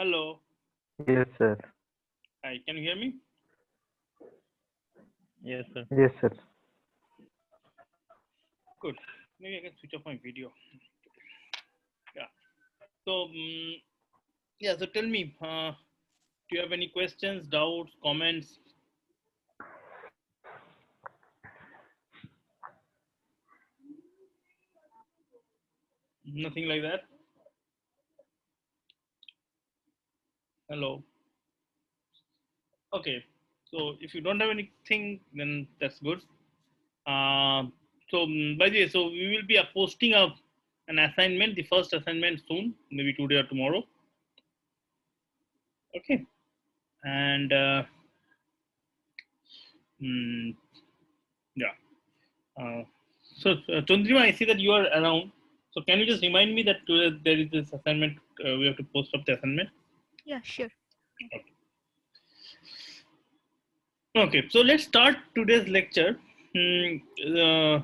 Hello. Yes, sir. Hi, can you hear me? Yes, sir. Yes, sir. Good. Maybe I can switch off my video. Yeah. So, yeah. So tell me, do you have any questions, doubts, comments? Nothing like that. Hello. Okay. So if you don't have anything, then that's good. By the way, so we will be posting an assignment, the first assignment soon, maybe today or tomorrow. Okay. And yeah. Chandrima, I see that you are around. So can you just remind me that there is this assignment, we have to post up the assignment? Yeah, sure. Okay, so let's start today's lecture. So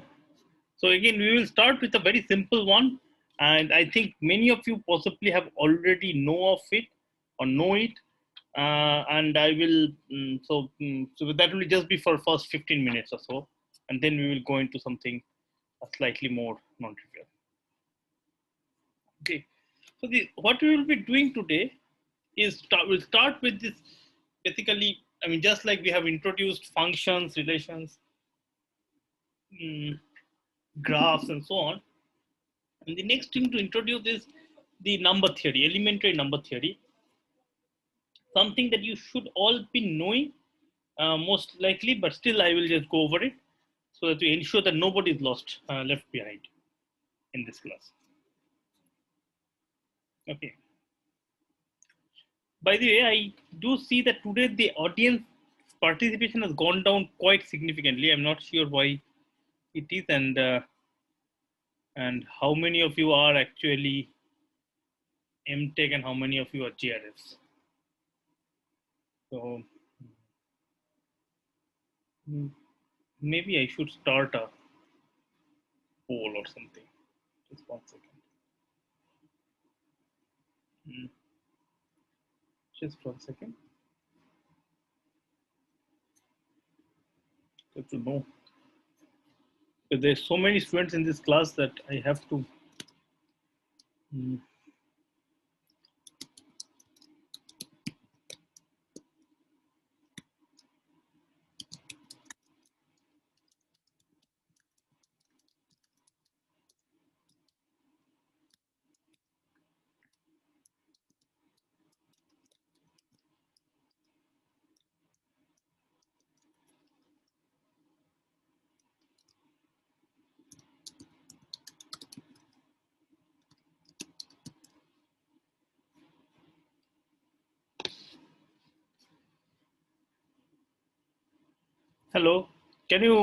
again, we will start with a very simple one. And I think many of you possibly have already know of it or know it. And I will, so that will just be for first 15 minutes or so. And then we will go into something slightly more non-trivial. Okay, so what we will be doing today is we'll start with this basically. I mean, just like we have introduced functions, relations, graphs, and so on. And the next thing to introduce is the number theory, elementary number theory, something that you should all be knowing most likely, but still I will just go over it so that we ensure that nobody is left behind in this class. Okay. By the way, I do see that today the audience participation has gone down quite significantly. I'm not sure why it is, and how many of you are actually MTech and how many of you are JRFs. So maybe I should start a poll or something. Just 1 second. Just 1 second. Have to know. But there's so many students in this class that I have to. Hello, can you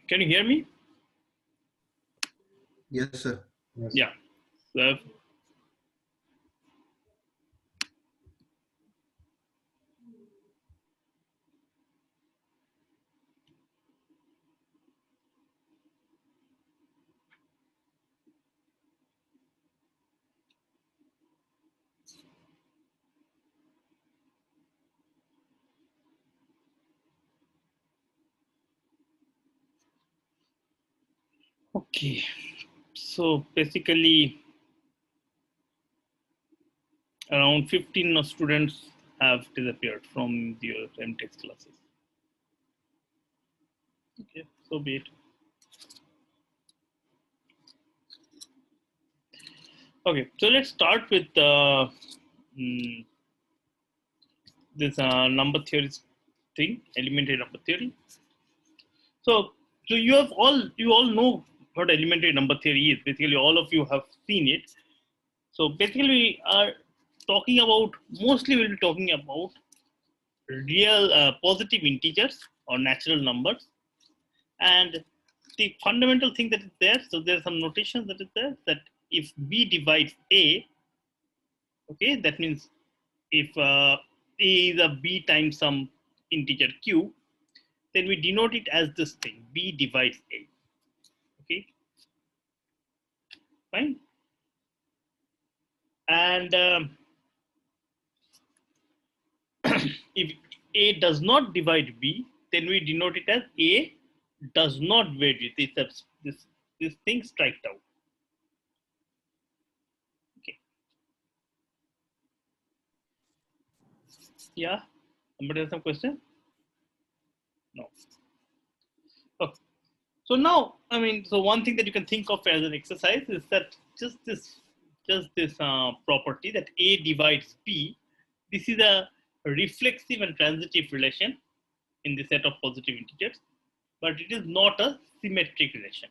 can you hear me? Yes, sir. Yes. Yeah. So, okay. So basically, around 15 students have disappeared from your MTech classes. Okay, so be it. Okay, so let's start with this number theory thing, elementary number theory. So you all know what elementary number theory is. Basically, all of you have seen it. So basically, we are talking about, mostly we'll be talking about real positive integers or natural numbers. And the fundamental thing that is there, so there's some notation that is there, that if B divides A, okay, that means if A is a B times some integer Q, then we denote it as this thing, B divides A, okay. Fine. And if A does not divide B, then we denote it as A does not divide B. This thing striked out. Okay. Yeah. Somebody has some question? No. Okay. So now, I mean, so one thing that you can think of as an exercise is that just this property that A divides B. This is a reflexive and transitive relation in the set of positive integers, but it is not a symmetric relation.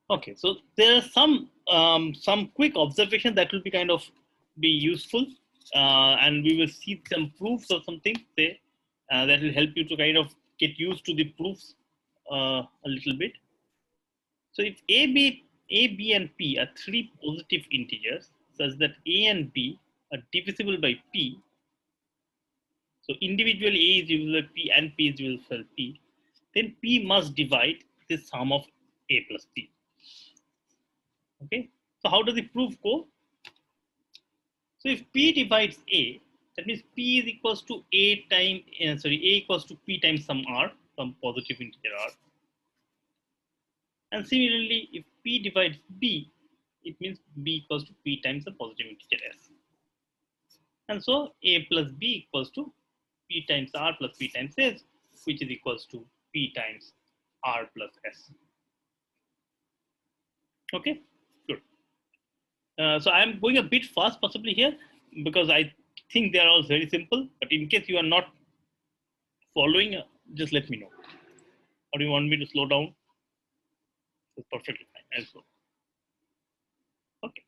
Okay, so there are some quick observations that will be kind of be useful, and we will see some proofs or something say that will help you to kind of get used to the proofs a little bit. So if A, B, and P are three positive integers such that A and B are divisible by P, so individually A is divisible by P and P is divisible by P, then P must divide the sum of A plus P. Okay, so how does the proof go? So if P divides A, that means P is equals to A times, A equals to P times some R, some positive integer R. And similarly, if P divides B, it means B equals to P times the positive integer S. And so A plus B equals to P times R plus P times S, which is equals to P times R plus S. Okay, good. So I'm going a bit fast possibly here because I think they are all very simple, but in case you are not following, just let me know. Or do you want me to slow down? It's perfectly fine. I'll slow. Okay.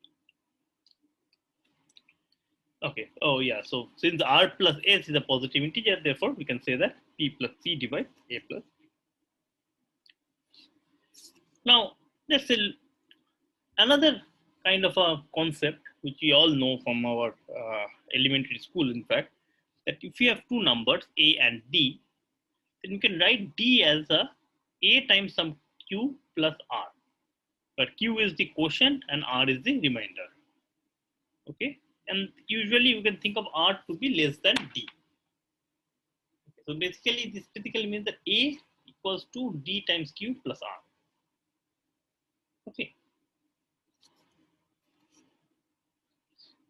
Okay. Oh yeah. So since R plus S is a positive integer, therefore we can say that P plus P divides A plus. Now let's say another kind of a concept which we all know from our elementary school, in fact, that if you have two numbers A and D, then you can write D as A times some Q plus R, but Q is the quotient and R is the remainder. Okay, and usually you can think of R to be less than D. Okay, so basically, this typically means that A equals to D times Q plus R. Okay.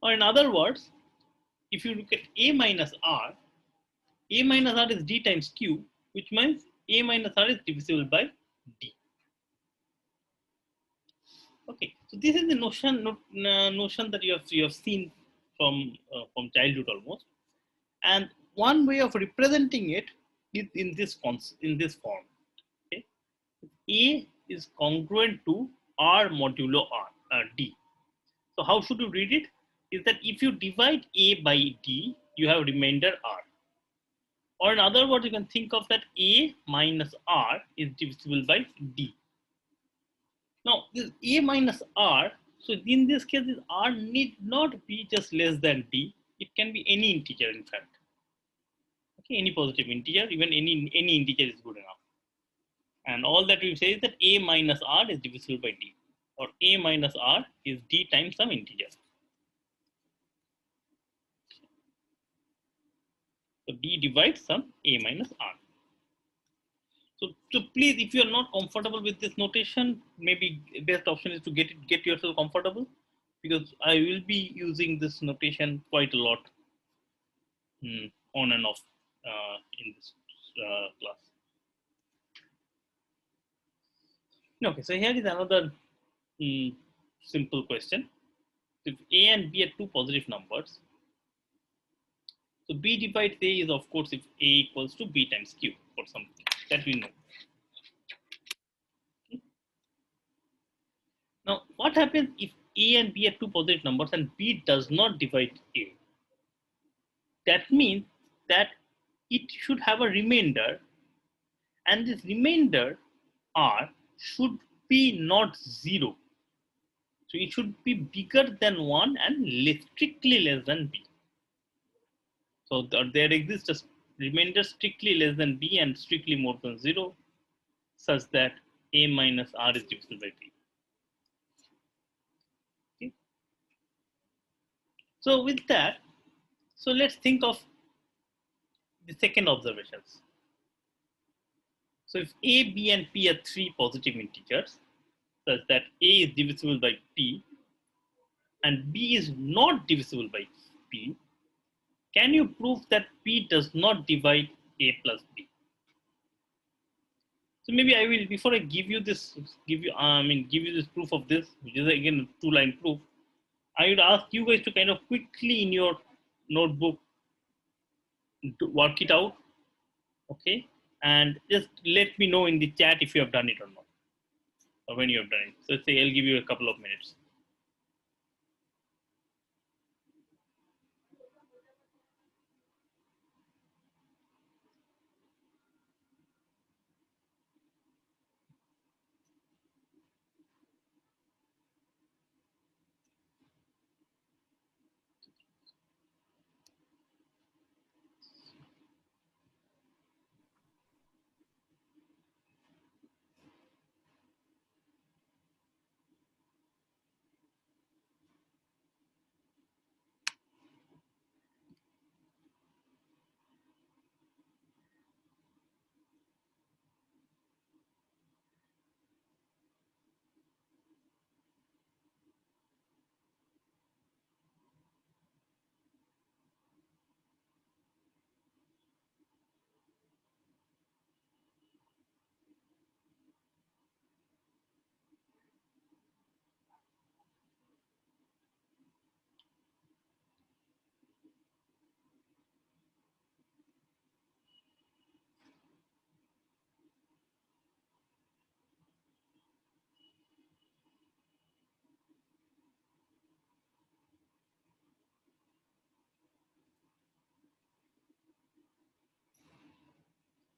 Or in other words, if you look at A minus R is D times Q, which means A minus R is divisible by D. Okay, so this is the notion that you have seen from childhood almost, and one way of representing it is in this form. Okay, A is congruent to R modulo D. So how should you read it? Is that if you divide A by D, you have remainder R. Or in other words, you can think of that A minus R is divisible by D. Now, this A minus R, so in this case, this R need not be just less than D. It can be any integer, in fact. Okay, any positive integer, even any integer is good enough. And all that we say is that A minus R is divisible by D, or A minus R is D times some integer. So D divides some A minus R. So please, if you are not comfortable with this notation, maybe best option is to get yourself comfortable, because I will be using this notation quite a lot on and off in this class. Okay, so here is another simple question. If A and B are two positive numbers, so B divides A is of course if A equals to B times Q or something that we know. Okay. Now, what happens if A and B are two positive numbers and B does not divide A? That means that it should have a remainder, and this remainder R should be not 0. So it should be bigger than 1 and strictly less than B. So there exists remainder strictly less than b and strictly more than 0, such that a minus r is divisible by b. Okay. So with that, so let's think of the second observations. So if a, b, and p are three positive integers, such that a is divisible by p and b is not divisible by p, can you prove that p does not divide a plus b? So maybe I will, before I give you this, give you this proof of this, which is again a two-line proof. I would ask you guys to kind of quickly in your notebook to work it out, okay? And just let me know in the chat if you have done it or not, or when you have done it. So let's say I'll give you a couple of minutes.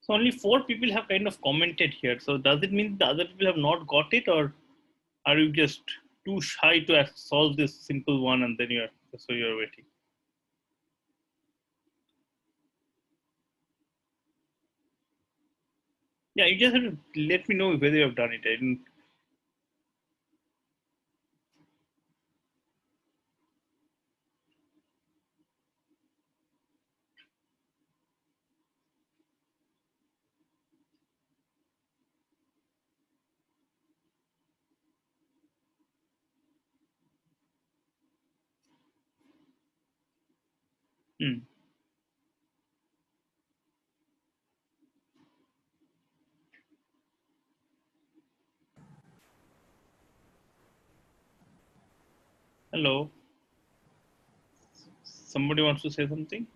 So only 4 people have kind of commented here. So does it mean the other people have not got it, or are you just too shy to solve this simple one and then you're waiting? Yeah, you just have to let me know whether you have done it. I didn't. Hmm. Hello. Somebody wants to say something?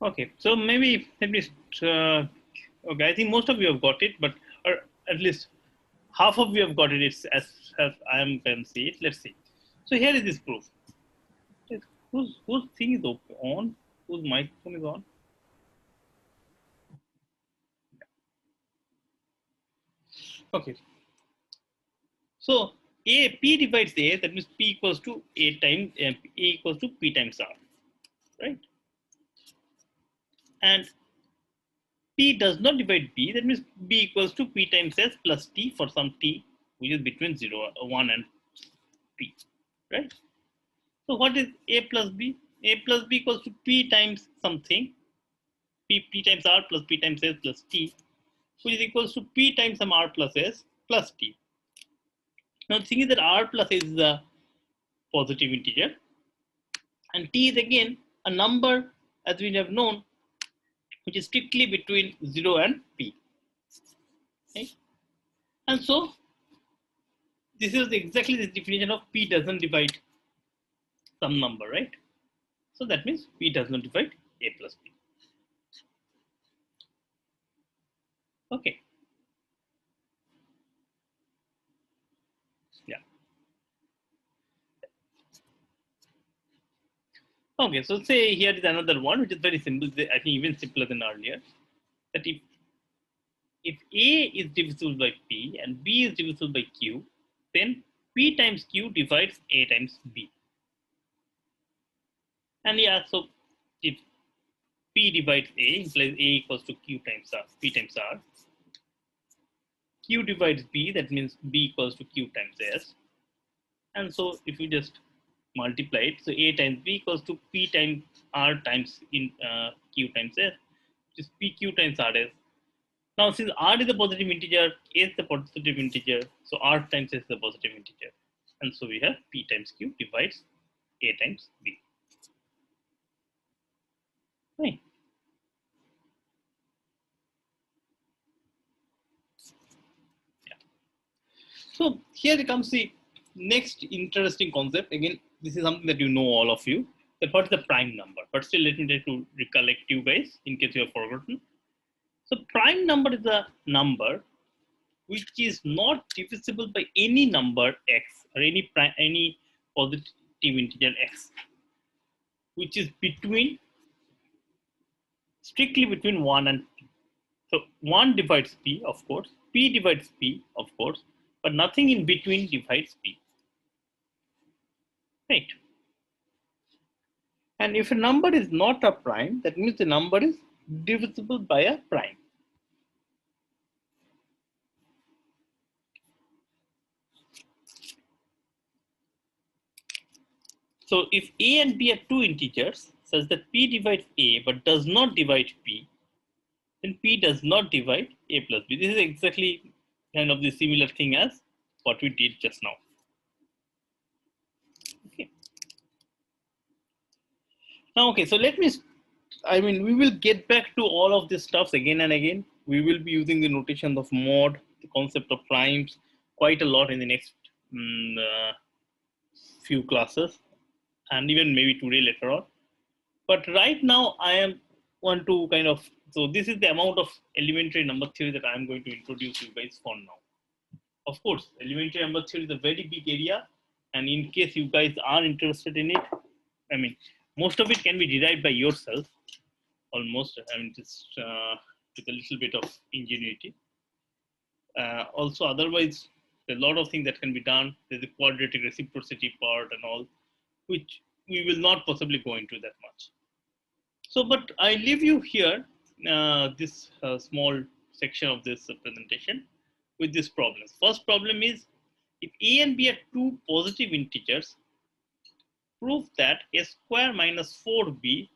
Okay, so maybe at least okay. I think most of you have got it, but or at least half of you have got it. It's as I am can see it. Let's see. So here is this proof. Whose thing is on? Whose microphone is on? Okay. So a p divides a. That means p equals to a times a equals to p times r, right? And P does not divide B, that means B equals to P times S plus T for some T, which is between 0, 1 and P, right? So what is A plus B? A plus B equals to P times something, P times R plus P times S plus T, which is equals to P times some R plus S plus T. Now the thing is that R plus S is a positive integer, and T is again a number, as we have known, which is strictly between 0 and P. Okay? And so this is exactly the definition of P doesn't divide some number, right? So that means P does not divide A plus B. Okay. Yeah. Okay, so say here is another one which is very simple. I think even simpler than earlier. That if A is divisible by P and B is divisible by Q, then P times Q divides A times B. And yeah, so if P divides A implies A equals to Q times R, P times R. Q divides B, that means B equals to Q times S. And so if you just multiply it, so A times B equals to P times R times in Q times S, which is PQ times RS. Now, since R is a positive integer, A is the positive integer, so R times S is the positive integer. And so we have P times Q divides A times B. Right. Yeah. So here comes the next interesting concept. Again, this is something that you know, all of you. That what's the prime number? But still, let me try to recollect you guys in case you have forgotten. So prime number is a number which is not divisible by any number x or any positive integer x, which is strictly between 1 and p. So 1 divides p, of course, p divides p, of course, but nothing in between divides p. Right? And if a number is not a prime, that means the number is divisible by a prime. So if a and b are two integers such that p divides a but does not divide p, then p does not divide a plus b. This is exactly kind of the similar thing as what we did just now. Okay. Now, okay, so we will get back to all of these stuffs again and again. We will be using the notation of mod, the concept of primes quite a lot in the next few classes, and even maybe today later on. But right now, want to kind of, so this is the amount of elementary number theory that I'm going to introduce you guys for now. Of course, elementary number theory is a very big area, and in case you guys are interested in it, most of it can be derived by yourself, almost. Just with a little bit of ingenuity. Also, otherwise, there's a lot of things that can be done. There's the quadratic reciprocity part and all, which we will not possibly go into that much. So, but I leave you here, this small section of this presentation with this problem. First problem is, if a and b are two positive integers, prove that a square minus 4b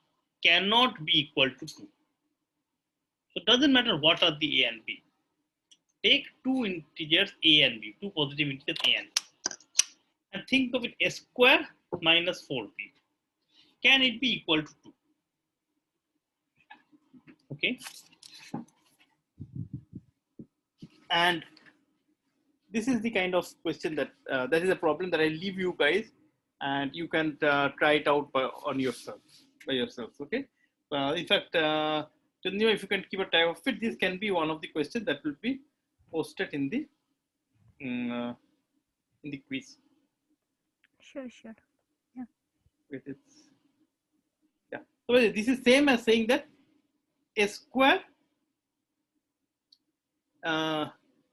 cannot be equal to 2. So it doesn't matter what are the a and b. Take two integers a and b, two positive integers a and b, and think of it, a square minus 4b. Can it be equal to 2? Okay. And this is the kind of question that that is a problem that I leave you guys, and you can try it out by yourselves. Okay. In fact, if you can keep a tab of it, this can be one of the questions that will be posted in the quiz. Sure. Yeah. Yeah. So this is same as saying that a square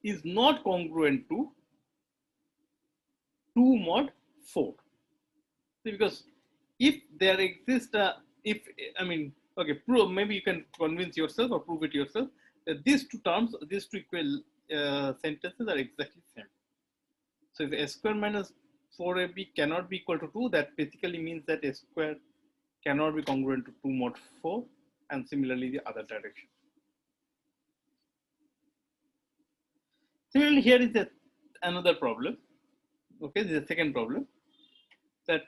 is not congruent to 2 mod 4. Because if there exists okay, prove, maybe you can convince yourself or prove it yourself that these two terms, these two equal sentences are exactly same. So if a square minus 4ab cannot be equal to 2, that basically means that a square cannot be congruent to 2 mod 4, and similarly the other direction. Similarly, here is another problem. Okay, this is the second problem, that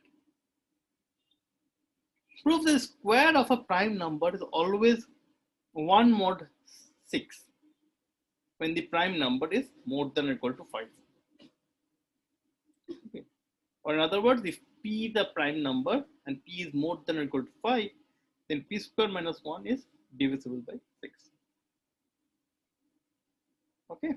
prove the square of a prime number is always 1 mod 6 when the prime number is more than or equal to 5. Okay. Or in other words, if p is the prime number and p is more than or equal to 5, then p square minus 1 is divisible by 6. Okay.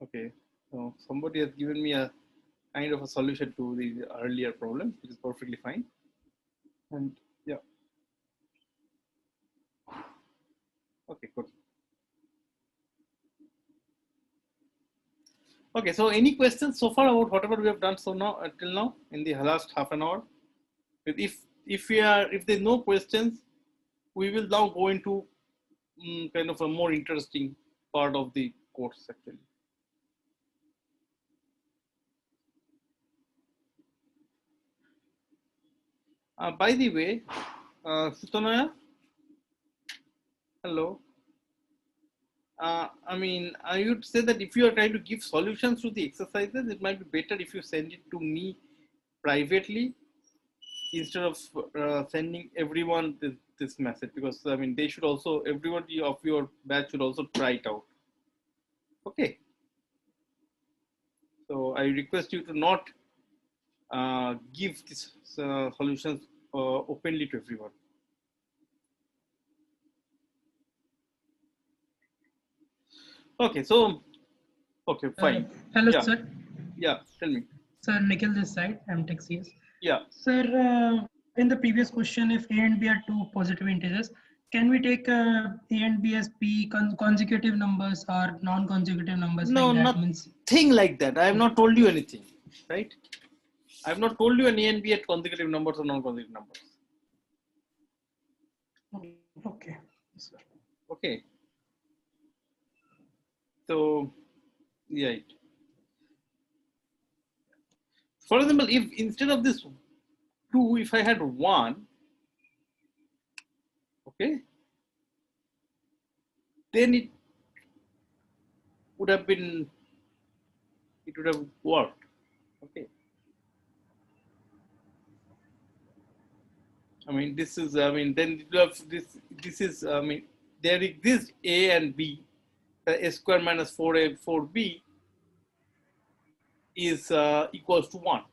Okay, so somebody has given me a kind of a solution to the earlier problem, which is perfectly fine. And yeah, okay, good. Okay, so any questions so far about whatever we have done so now until now in the last half an hour? If there's no questions, we will now go into kind of a more interesting part of the course actually. By the way, Sutanaya, hello. I mean, I would say that if you are trying to give solutions to the exercises, it might be better if you send it to me privately instead of sending everyone this message, because I mean they should also, everybody of your batch should also try it out. Okay. So I request you to not give these solutions openly to everyone. Okay, so okay, fine. Hello, Yeah. sir. Yeah, tell me. Sir, Nikhil this side. I'm Texius. Yeah. Sir, in the previous question, if A and B are two positive integers, can we take A and B as P consecutive numbers or non-consecutive numbers? No, like that? nothing like that. I have not told you anything, right? I have not told you an A and B at consecutive numbers or non-consecutive numbers. Okay. Sir. Okay. So, yeah. For example, if instead of this 2, if I had 1, okay, then it would have worked. Okay. I mean, this is, I mean, then you have this is, I mean, there exists A and B, A square minus 4A, 4B is equals to 1.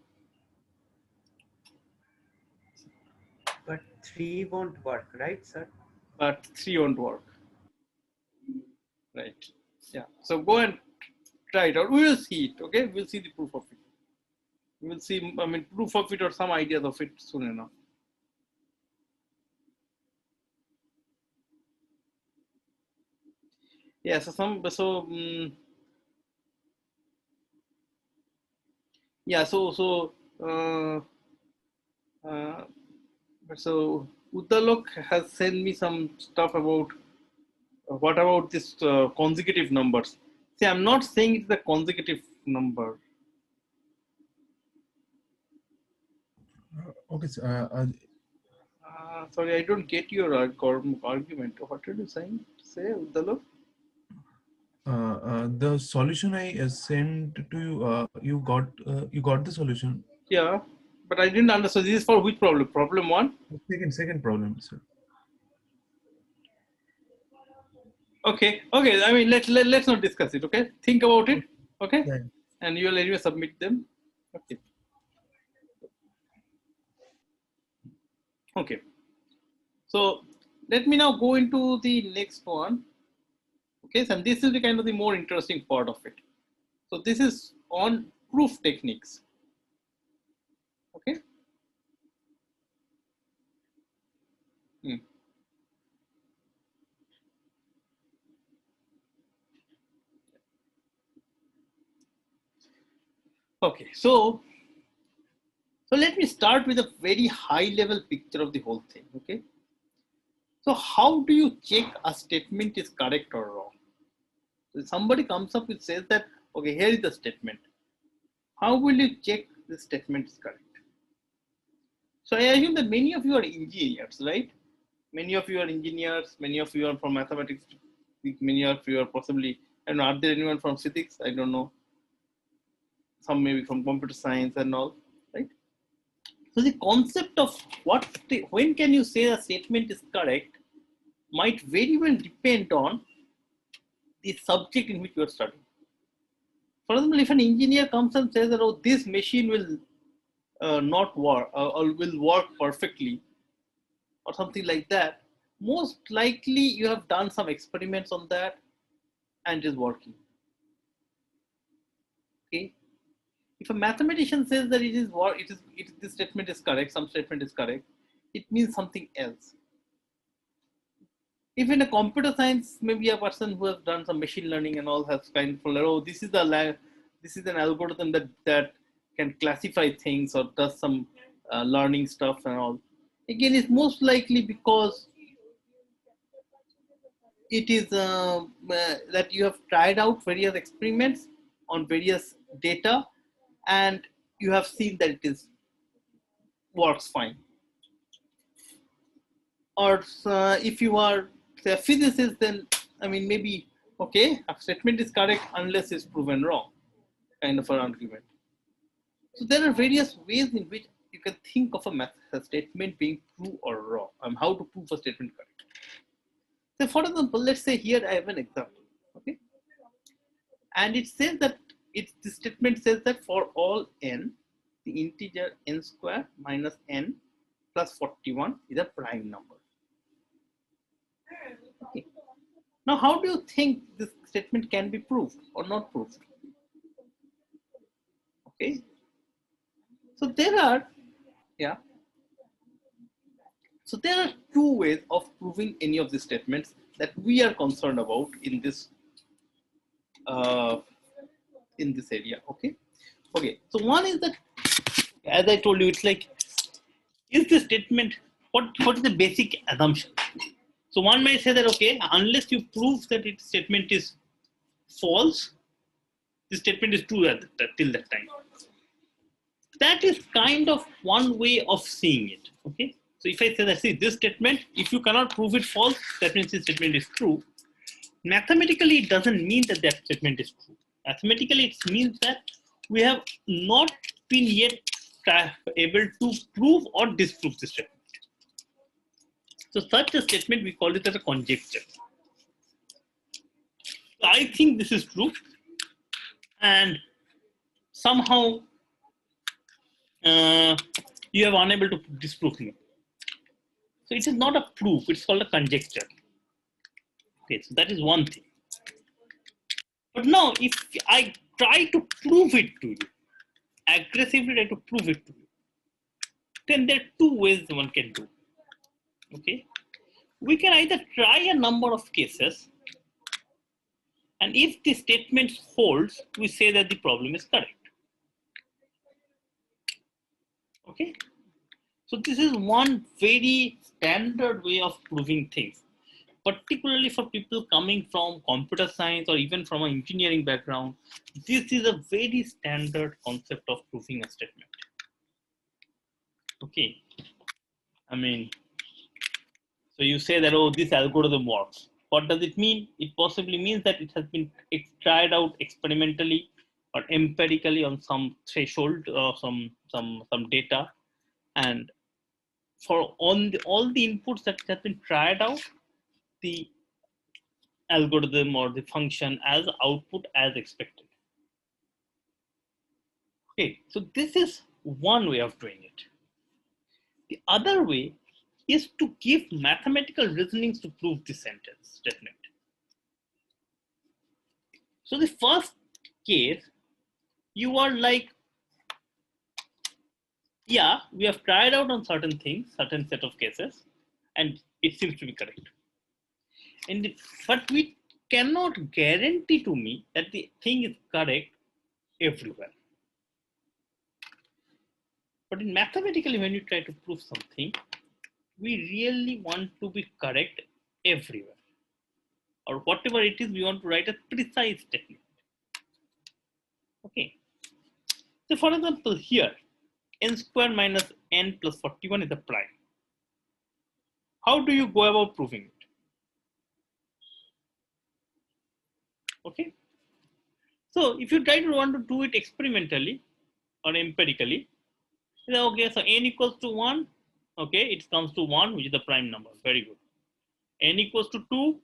But 3 won't work, right, sir? But 3 won't work. Right. Yeah. So go and try it out. We will see it. Okay. We'll see the proof of it. We will see, I mean, proof of it or some ideas of it soon enough. Yeah. Yeah. So Udalok has sent me some stuff about what about this consecutive numbers. See, I'm not saying it's a consecutive number. Okay, sorry, I don't get your argument. What are you saying? Say, Udalok. the solution I sent to you, you got the solution. Yeah, but I didn't understand. This is for which problem? Problem 1? Second problem, sir. Okay. I mean, let's not discuss it. Okay, think about it. Okay, Yeah. and you'll anyway submit them. Okay. Okay. So let me now go into the next one. Okay, and this is the kind of the more interesting part of it. So this is on proof techniques. Okay. Okay, so let me start with a very high level picture of the whole thing. Okay. So how do you check a statement is correct or wrong? So somebody comes up and says that, okay, here is the statement. How will you check the statement is correct? So I assume that many of you are engineers, right? Many of you are engineers, many of you are from mathematics, many of you are possibly, I don't know, are there anyone from physics? I don't know. Some maybe from computer science and all, right? So the concept of when can you say a statement is correct might very well depend on the subject in which you are studying. For example, if an engineer comes and says that, oh, this machine will not work or will work perfectly or something like that, most likely you have done some experiments on that and it is working. Okay. If a mathematician says that it is what it is, this statement is correct, some statement is correct, it means something else. If in a computer science, maybe a person who has done some machine learning and all has kind of, oh, this is an algorithm that can classify things or does some learning stuff and all. Again, it's most likely because it is that you have tried out various experiments on various data and you have seen that it works fine. Or if you are say a physicist, then I mean maybe okay, a statement is correct unless it's proven wrong, kind of an argument. So there are various ways in which you can think of a statement being true or wrong, and how to prove a statement correct. So for example, let's say here I have an example, okay, and it says that the statement says that for all n, the integer n square minus n plus 41 is a prime number. Okay. Now, how do you think this statement can be proved or not proved? Okay. So there are, So there are two ways of proving any of these statements that we are concerned about in this area. Okay. Okay. So one is that, as I told you, it's like, is the statement what is the basic assumption? So one may say that, okay, unless you prove that its statement is false, the statement is true till that time. That is kind of one way of seeing it. Okay. So if I say that, see, this statement, if you cannot prove it false, that means the statement is true. Mathematically, it doesn't mean that that statement is true. Mathematically, it means that we have not been yet able to prove or disprove the statement. So such a statement, we call it as a conjecture. I think this is true, and somehow you are unable to disprove me. So it is not a proof, it's called a conjecture. Okay, so that is one thing. But now if I try to prove it to you, aggressively try to prove it to you, then there are two ways one can do. Okay, we can either try a number of cases, and if the statement holds, we say that the problem is correct. Okay, so this is one very standard way of proving things, particularly for people coming from computer science or even from an engineering background. This is a very standard concept of proving a statement. Okay, I mean, so you say that, oh, this algorithm works. What does it mean? It possibly means that it has been tried out experimentally or empirically on some threshold or some data, and for all the inputs that have been tried out, the algorithm or the function as output as expected. Okay, so this is one way of doing it. The other way is to give mathematical reasonings to prove the statement. So the first case, you are like, yeah, we have tried out on certain things, certain set of cases, and it seems to be correct. But we cannot guarantee to me that the thing is correct everywhere. But in mathematically, when you try to prove something, we really want to be correct everywhere. Or whatever it is, we want to write a precise statement. Okay. So for example, here, n square minus n plus 41 is a prime. How do you go about proving it? Okay. So if you want to do it experimentally or empirically, okay, so n equals to 1, okay, it comes to 1, which is the prime number. Very good. N equals to 2,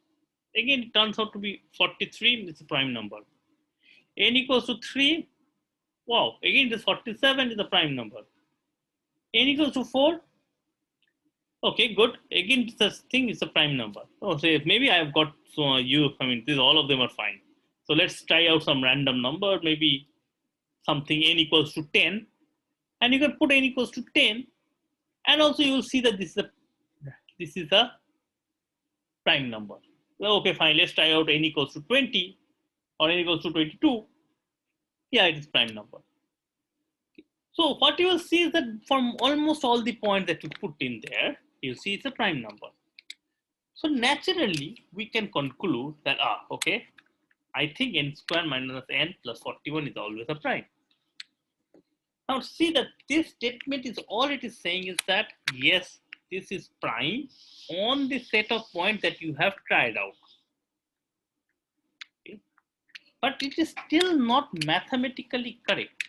again, it turns out to be 43, it's a prime number. N equals to 3, wow, again, this 47 is a prime number. N equals to 4, okay, good. Again, this thing is a prime number. Oh, so maybe I have got, all of them are fine. So let's try out some random number, maybe something n equals to 10, and you can put n equals to 10, and also you will see that this is a prime number. Well, okay, fine, let's try out n equals to 20 or n equals to 22. Yeah, it is prime number. So what you will see is that from almost all the points that you put in there, you see it's a prime number. So naturally, we can conclude that, okay, I think n square minus n plus 41 is always a prime. Now see that this statement is all it is saying is that, yes, this is prime on the set of points that you have tried out. Okay? But it is still not mathematically correct,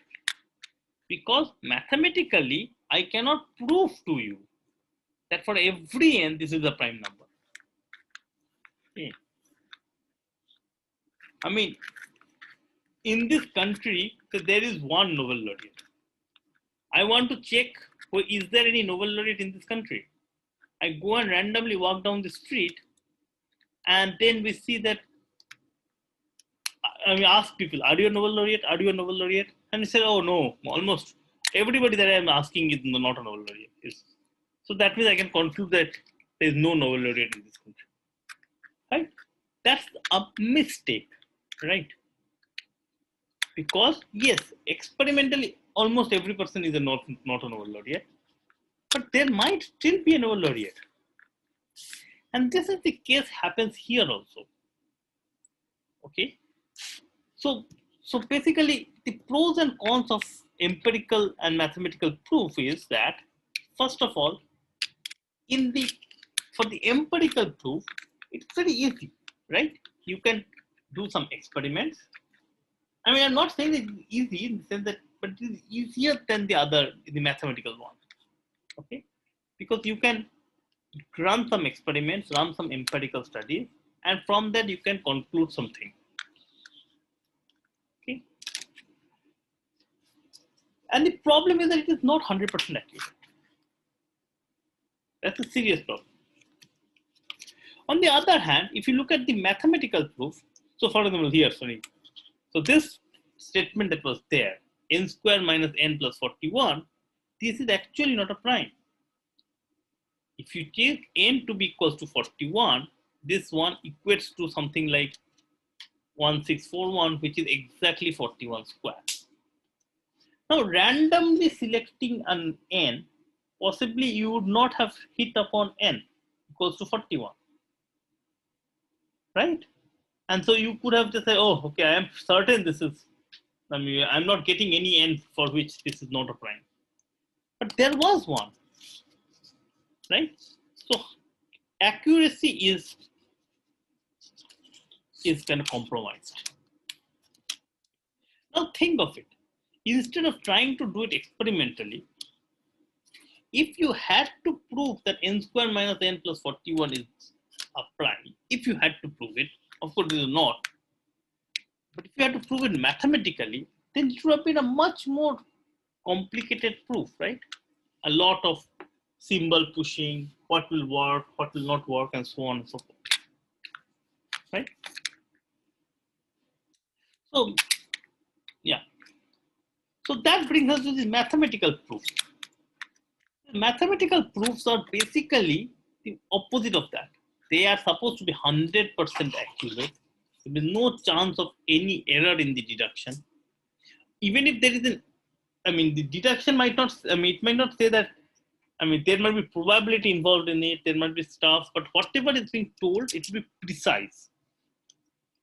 because mathematically, I cannot prove to you that for every n, this is a prime number. Okay. I mean, in this country, so there is one Nobel laureate. I want to check, is there any Nobel laureate in this country? I go and randomly walk down the street, and then we see that, I mean, ask people, are you a Nobel laureate? Are you a Nobel laureate? And they say, oh no, almost everybody that I am asking is not a Nobel laureate. So that means I can conclude that there is no Nobel laureate in this country. Right? That's a mistake, right? Because yes, experimentally, almost every person is not a Nobel laureate, but there might still be a Nobel laureate. And this is the case happens here also. Okay. So basically, the pros and cons of empirical and mathematical proof is that, first of all, for the empirical proof, it's very easy, right? You can do some experiments. I mean, I'm not saying it's easy in the sense that, but it is easier than the mathematical one. Okay, because you can run some experiments, run some empirical studies, and from that you can conclude something. Okay, and the problem is that it is not 100% accurate. That's a serious problem. On the other hand, if you look at the mathematical proof, so for example here, so this statement that was there, n square minus n plus 41, this is actually not a prime. If you take n to be equals to 41, this one equates to something like 1641, which is exactly 41 square. Now, randomly selecting an n, possibly you would not have hit upon n equals to 41, right? And so you could have just said, oh, okay, I am certain this is, I mean, I'm not getting any n for which this is not a prime. But there was one, right? So accuracy is kind of compromised. Now think of it. Instead of trying to do it experimentally, if you had to prove that n square minus n plus 41 is a prime, if you had to prove it, of course it is not, but if you had to prove it mathematically, then it would have been a much more complicated proof, right? A lot of symbol pushing, what will work, what will not work, and so on and so forth, right? So, yeah. So that brings us to the mathematical proofs. Mathematical proofs are basically the opposite of that. They are supposed to be 100% accurate. There is no chance of any error in the deduction. Even if there is the deduction might not, it might not say that, there might be probability involved in it, there might be stuff, but whatever is being told, it will be precise.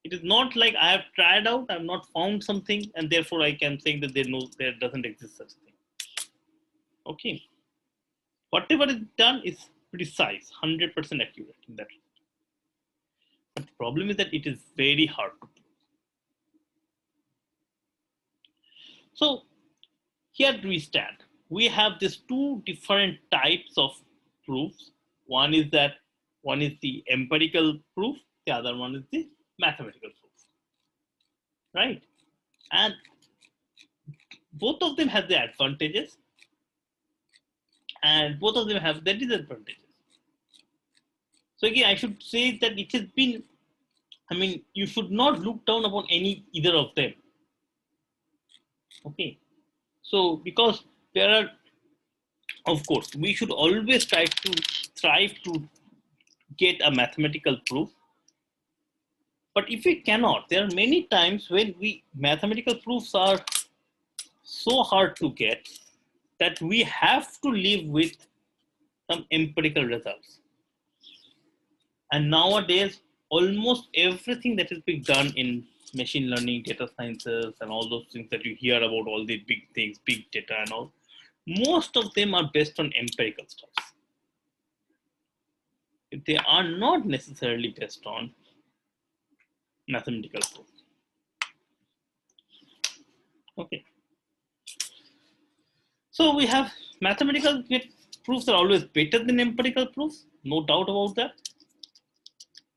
It is not like I have tried out, I have not found something, and therefore I can say that there doesn't exist such a thing. Okay. Whatever is done is precise, 100% accurate in that. But the problem is that it is very hard to prove. So here we stand. We have these two different types of proofs. One is the empirical proof, the other one is the mathematical proof. Right? And both of them have their advantages, and both of them have their disadvantages. So again, I should say that it has been, you should not look down upon either of them. Okay, so because there are, of course, we should always try to strive to get a mathematical proof. But if we cannot, there are many times when mathematical proofs are so hard to get that we have to live with some empirical results. And nowadays, almost everything that is being done in machine learning, data sciences, and all those things that you hear about, all the big things, big data and all, most of them are based on empirical stuff. They are not necessarily based on mathematical proof. Okay. So we have mathematical proofs are always better than empirical proofs, no doubt about that.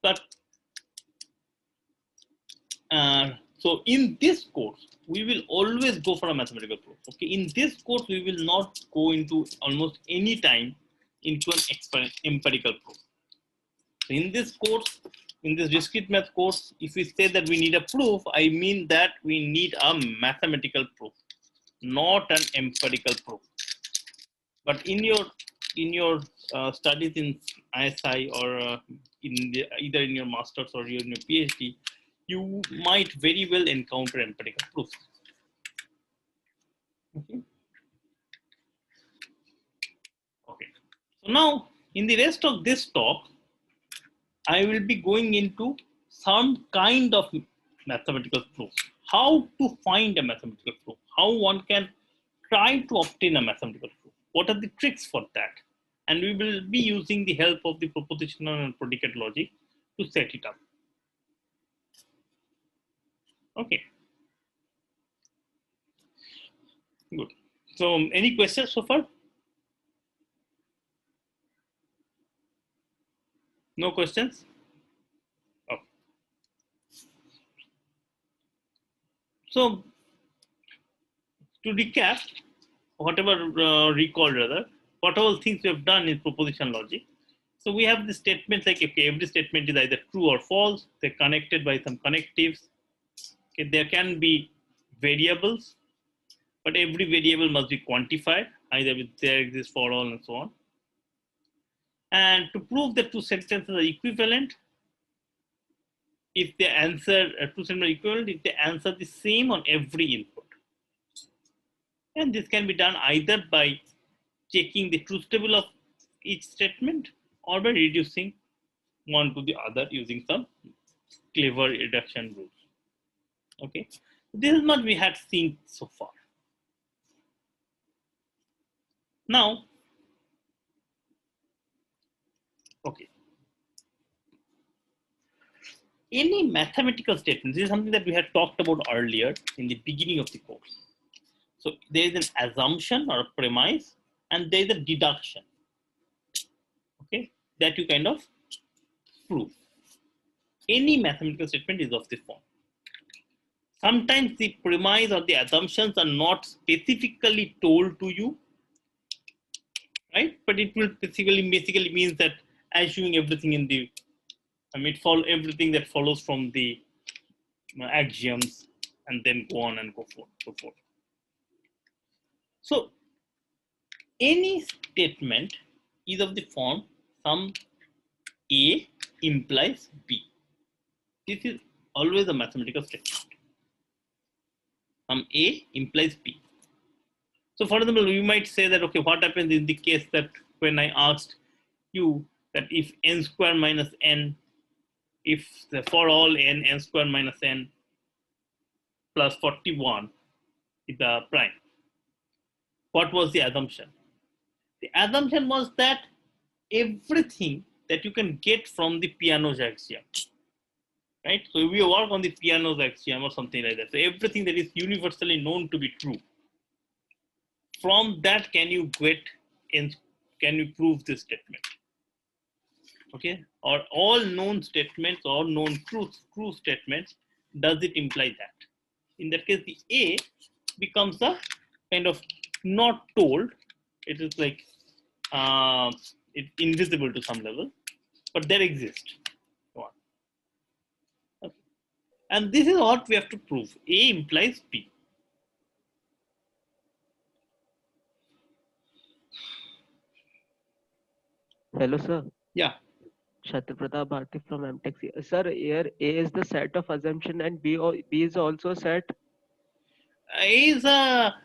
But so in this course, we will always go for a mathematical proof. Okay, in this course, we will not go into almost any time into an empirical proof. So in this course, in this discrete math course, if we say that we need a proof, I mean that we need a mathematical proof, not an empirical proof. But in your studies in ISI or either in your master's or in your PhD, you might very well encounter empirical proofs. Okay. Okay. So now, in the rest of this talk, I will be going into some kind of mathematical proof. How to find a mathematical proof? How one can try to obtain a mathematical proof? What are the tricks for that? And we will be using the help of the propositional and predicate logic to set it up. Okay. Good. So, any questions so far? No questions? Oh. So, to recap, recall rather, what all things we have done in proposition logic. So we have the statements like, okay, every statement is either true or false. They're connected by some connectives. Okay, there can be variables, but every variable must be quantified, either with there exists for all and so on. And to prove that two sentences are equivalent, if they answer two sentences are equivalent, if they answer the same on every input. And this can be done either by checking the truth table of each statement or by reducing one to the other using some clever reduction rules. Okay, this is what we had seen so far. Now, okay, any mathematical statement, this is something that we had talked about earlier in the beginning of the course. So there is an assumption or a premise, and there is a deduction, okay, that you kind of prove. Any mathematical statement is of this form. Sometimes the premise or the assumptions are not specifically told to you, right? But it will basically means that assuming everything in the, follow everything that follows from the axioms, and then go on and go forth. So any statement is of the form some A implies B. This is always a mathematical statement. Some A implies B. So for example, you might say that, okay, what happens in the case that when I asked you that if n square minus n, if for all n square minus n plus 41 is the prime, what was the assumption? The assumption was that everything that you can get from the Peano's axiom, right? So we work on the Peano's axiom or something like that. So everything that is universally known to be true, from that can you prove this statement? Okay, or all known statements or known true statements, does it imply that? In that case, the A becomes a kind of not told. It is like it's invisible to some level, but there exists. Okay. And this is what we have to prove. A implies B. Hello, sir. Yeah. Shatrapratap Bharti from MTech. Sir, here A is the set of assumption and B is also set. A is a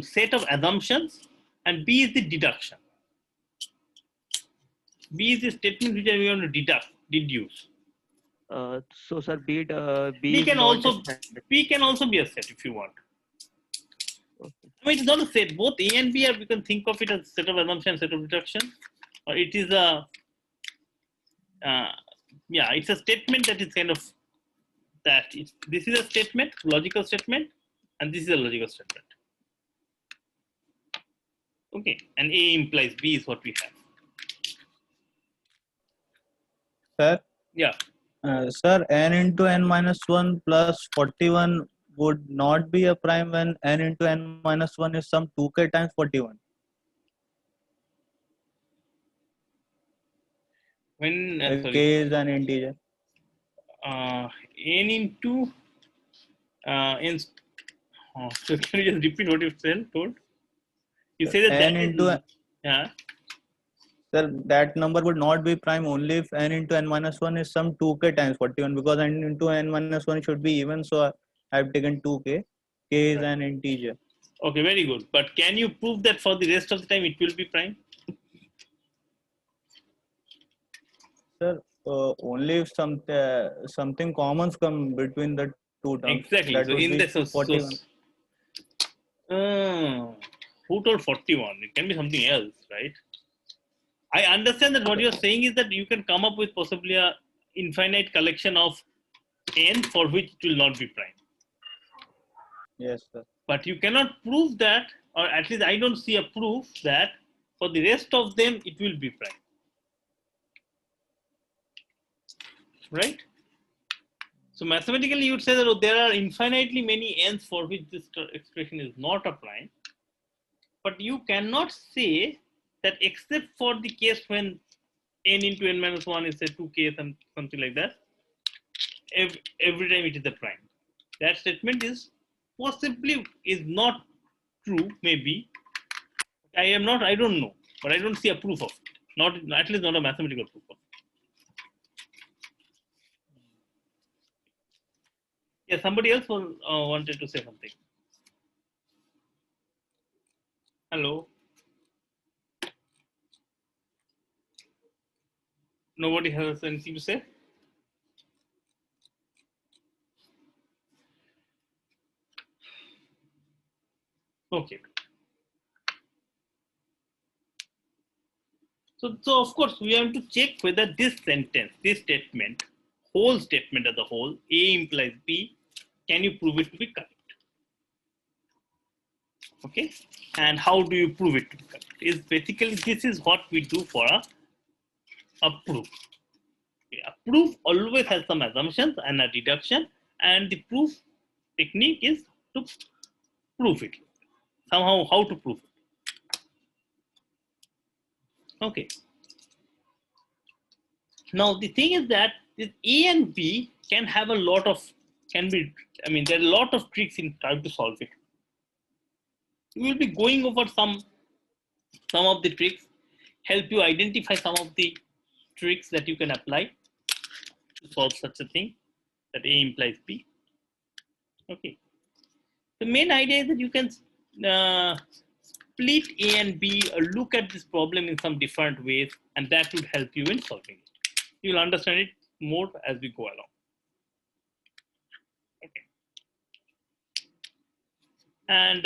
set of assumptions and B is the deduction. B is the statement which we want to deduce. So, sir, B B is can not a also set. be a set if you want. Okay. I mean, it's not a set. Both A and B are, we can think of it as set of assumption, set of deduction, or it is a yeah, it's a statement that is kind of that. This is a statement, logical statement, and this is a logical statement. Okay, and A implies B is what we have. Sir, Yeah. sir, n into n minus 1 plus 41 would not be a prime when n into n minus 1 is some 2k times 41. When If sorry, k is an integer. n into n. Oh, so can you just repeat what you told? You say that n that into is, yeah. Sir, that number would not be prime only if n into n minus 1 is some 2k times 41, because n into n minus 1 should be even, so I've taken 2k. K is an integer. Okay, very good. But can you prove that for the rest of the time it will be prime? Sir, only if something commons come between the two terms. Exactly. That So would in be the 41. Who told 41? It can be something else, right? I understand that what you're saying is that you can come up with possibly a infinite collection of n for which it will not be prime. Yes, sir. But you cannot prove that, or at least I don't see a proof that for the rest of them it will be prime. Right? So mathematically you would say that there are infinitely many n's for which this expression is not a prime. But you cannot say that except for the case when n into n minus 1 is say 2k and something like that, every time it is a prime. That statement is possibly is not true, maybe. I don't know, but I don't see a proof of it. Not at least not a mathematical proof of it. Yeah, somebody else wanted to say something. Hello. Nobody has anything to say? Okay. So of course we have to check whether this sentence, this statement, whole statement as a whole, A implies B, can you prove it to be correct? Okay, and how do you prove it to be correct? Is basically this is what we do for a proof. Okay, a proof always has some assumptions and a deduction, and the proof technique is to prove it somehow. How to prove it? Okay. Now the thing is that this A and B can have a lot of there are a lot of tricks in trying to solve it. We will be going over some of the tricks, help you identify some of the tricks that you can apply to solve such a thing, that A implies B. Okay. The main idea is that you can split A and B or look at this problem in some different ways, and that would help you in solving it. You will understand it more as we go along. Okay. And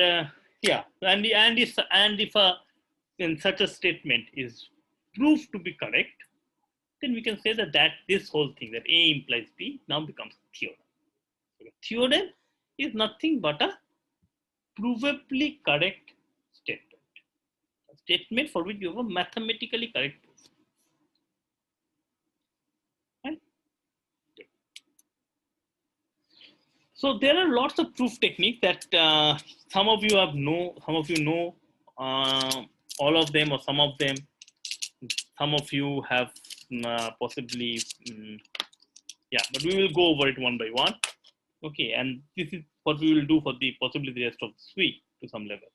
yeah, and if in such a statement is proved to be correct, then we can say that this whole thing, that A implies B, now becomes a theorem. So a theorem is nothing but a provably correct statement. A statement for which you have a mathematically correct proof. Right? So there are lots of proof techniques that some of you know all of them or some of them. Some of you have possibly, yeah, but we will go over it one by one. Okay, and this is what we will do for possibly the rest of this week to some level.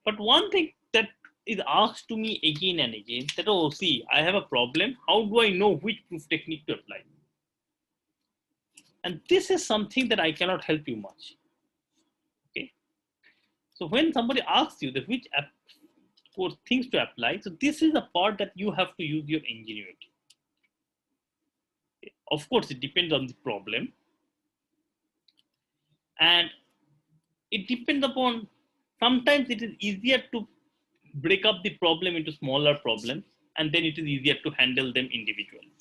But one thing that is asked to me again and again that, oh, see, I have a problem. How do I know which proof technique to apply? And this is something that I cannot help you much. Okay. So when somebody asks you that which for things to apply, so this is the part that you have to use your ingenuity. Okay. Of course, it depends on the problem. And it depends upon, sometimes it is easier to break up the problem into smaller problems, and then it is easier to handle them individually.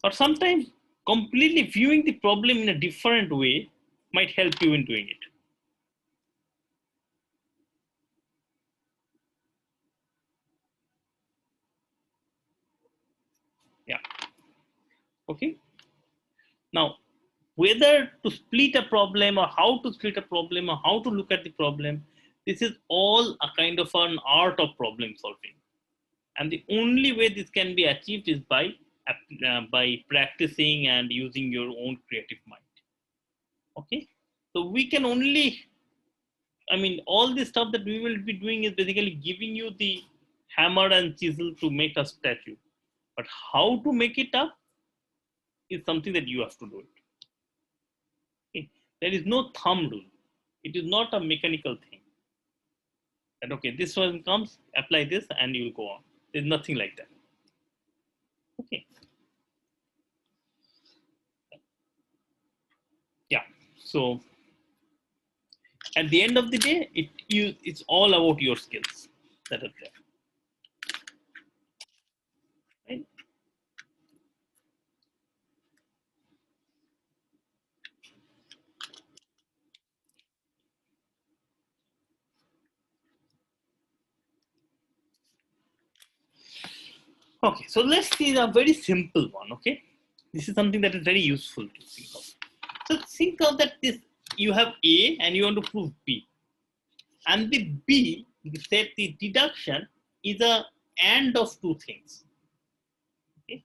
Or sometimes completely viewing the problem in a different way might help you in doing it. Yeah. Okay. Now, whether to split a problem or how to split a problem or how to look at the problem, this is all a kind of an art of problem solving. And the only way this can be achieved is by practicing and using your own creative mind. Okay. So we can only, I mean, all the stuff that we will be doing is basically giving you the hammer and chisel to make a statue. But how to make it up is something that you have to do it. Okay. There is no thumb rule. It is not a mechanical thing. That, okay, this one comes, apply this, and you will go on. There's nothing like that. Okay. Yeah. So at the end of the day, it's all about your skills that are there. Right? Okay, so let's see a very simple one. Okay, this is something that is very useful to think of. So think of that this, you have A and you want to prove B, and the B, you said the deduction is a AND of two things. Okay,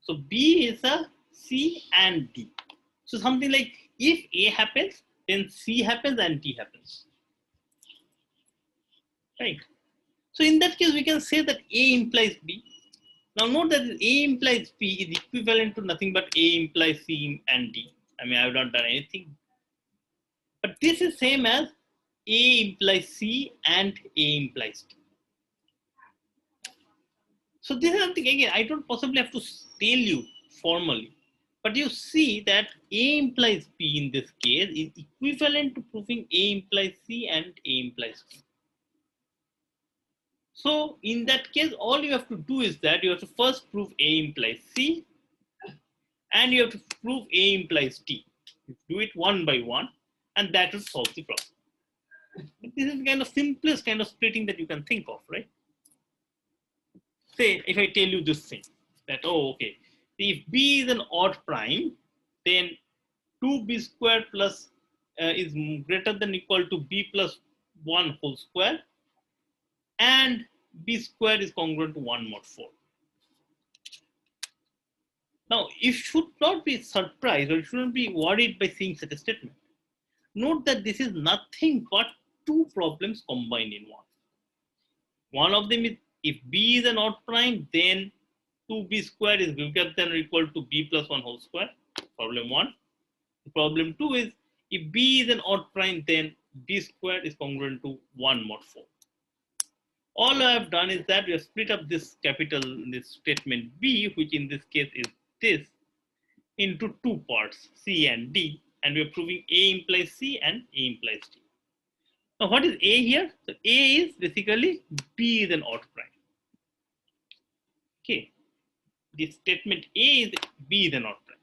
so B is a C and D. So something like if A happens, then C happens and D happens. Right. So in that case, we can say that A implies B. Now note that A implies B is equivalent to nothing but A implies C and D. I mean, I have not done anything. But this is same as A implies C and A implies D. So this is something, again, I don't possibly have to tell you formally. But you see that A implies B in this case is equivalent to proving A implies C and A implies D. So in that case, all you have to do is that you have to first prove A implies C, and you have to prove A implies D. You do it one by one, and that will solve the problem. This is kind of simplest kind of splitting that you can think of, right? Say, if I tell you this thing, that, oh, okay, if B is an odd prime, then 2B squared plus is greater than or equal to B plus 1 whole square, and B squared is congruent to 1 mod 4. Now, you should not be surprised or you shouldn't be worried by seeing such a statement. Note that this is nothing but two problems combined in one. One of them is if B is an odd prime, then 2B squared is greater than or equal to B plus 1 whole square. Problem 1. Problem 2 is if B is an odd prime, then B squared is congruent to 1 mod 4. All I have done is that we have split up this statement B, which in this case is this, into two parts, C and D, and we are proving A implies C and A implies D. Now, what is A here? So A is basically B is an odd prime. Okay, the statement A is B is an odd prime,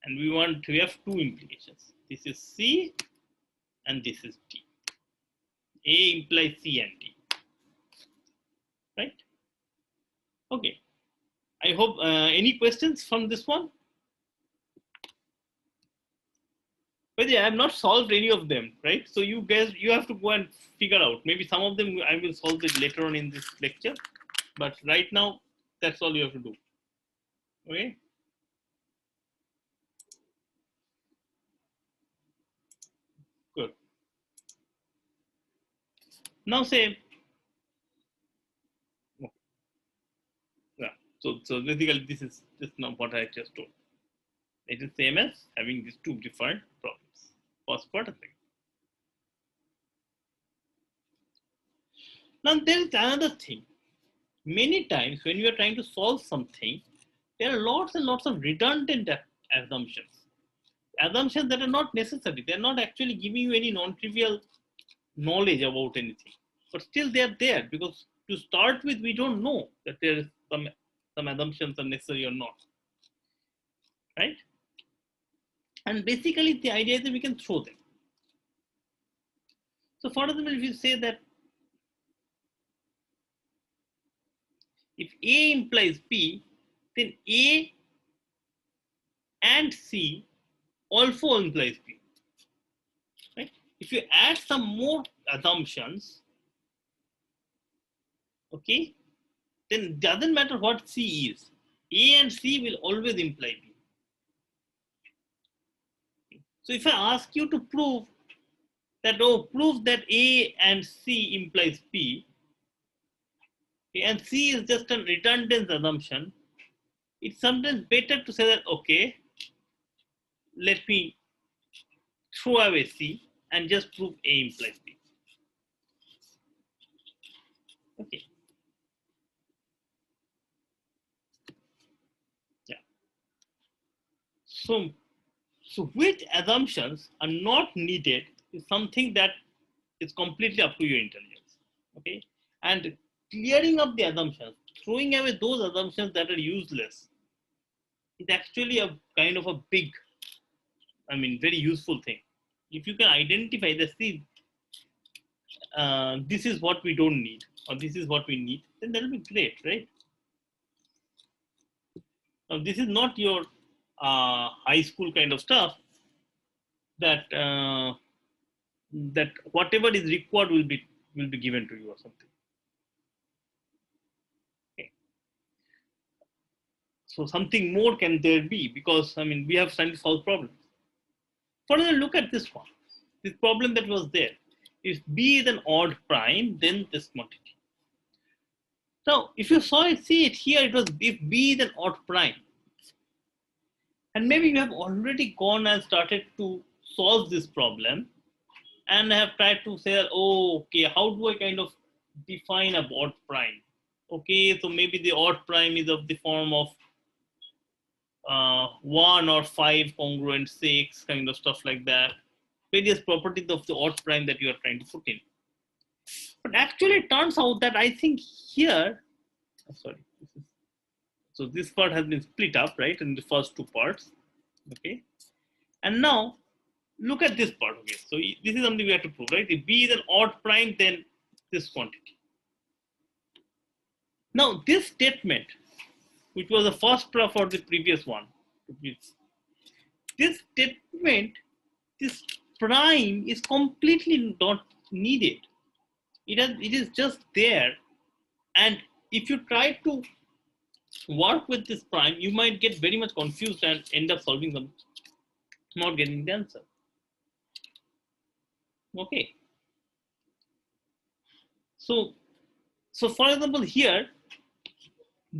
and we have two implications. This is C, and this is D. A implies C and D. Right? Okay. I hope any questions from this one? But yeah, I have not solved any of them, right? So you guys, you have to go and figure out. Maybe some of them I will solve it later on in this lecture. But right now, that's all you have to do. Okay. Good. Now say, yeah, so basically this is just now what I just told. It is same as having these two different problems. First part and second. Now there is another thing. Many times when you are trying to solve something, there are lots and lots of redundant assumptions. Assumptions that are not necessary. They are not actually giving you any non-trivial knowledge about anything. But still they are there because to start with, we don't know that there is some assumptions are necessary or not. Right? And basically the idea is that we can throw them. So for example, if you say that if A implies B, then A and C also implies B. Right? If you add some more assumptions, okay, then it doesn't matter what C is. A and C will always imply B. So if I ask you to prove that, prove that A and C implies B, okay, and C is just a redundant assumption, it's sometimes better to say that, okay, let me throw away C and just prove A implies B. Okay. Yeah. So which assumptions are not needed is something that is completely up to your intelligence. Okay. And clearing up the assumptions, throwing away those assumptions that are useless is actually a kind of a big, very useful thing. If you can identify the see, this is what we don't need, or this is what we need, then that'll be great, right? Now, this is not your high school kind of stuff that that whatever is required will be given to you or something. Okay. So something more can there be because we have trying to solve problems. For example, look at this one. This problem that was there. If B is an odd prime, then this quantity. So if you see it here, it was if B is an odd prime. And maybe you have already gone and started to solve this problem and have tried to say, oh, okay, how do I kind of define a odd prime? Okay, so maybe the odd prime is of the form of 1 or 5 congruent 6, kind of stuff like that. Various properties of the odd prime that you are trying to put in. But actually it turns out that I think here, so this part has been split up, right, in the first two parts, okay? And now, look at this part, okay? So this is something we have to prove, right? If B is an odd prime, then this quantity. Now, this statement, which was the first proof for the previous one, this statement, this prime is completely not needed. It is just there. And if you try to work with this prime, you might get very much confused and end up solving them, not getting the answer. Okay. So for example, here,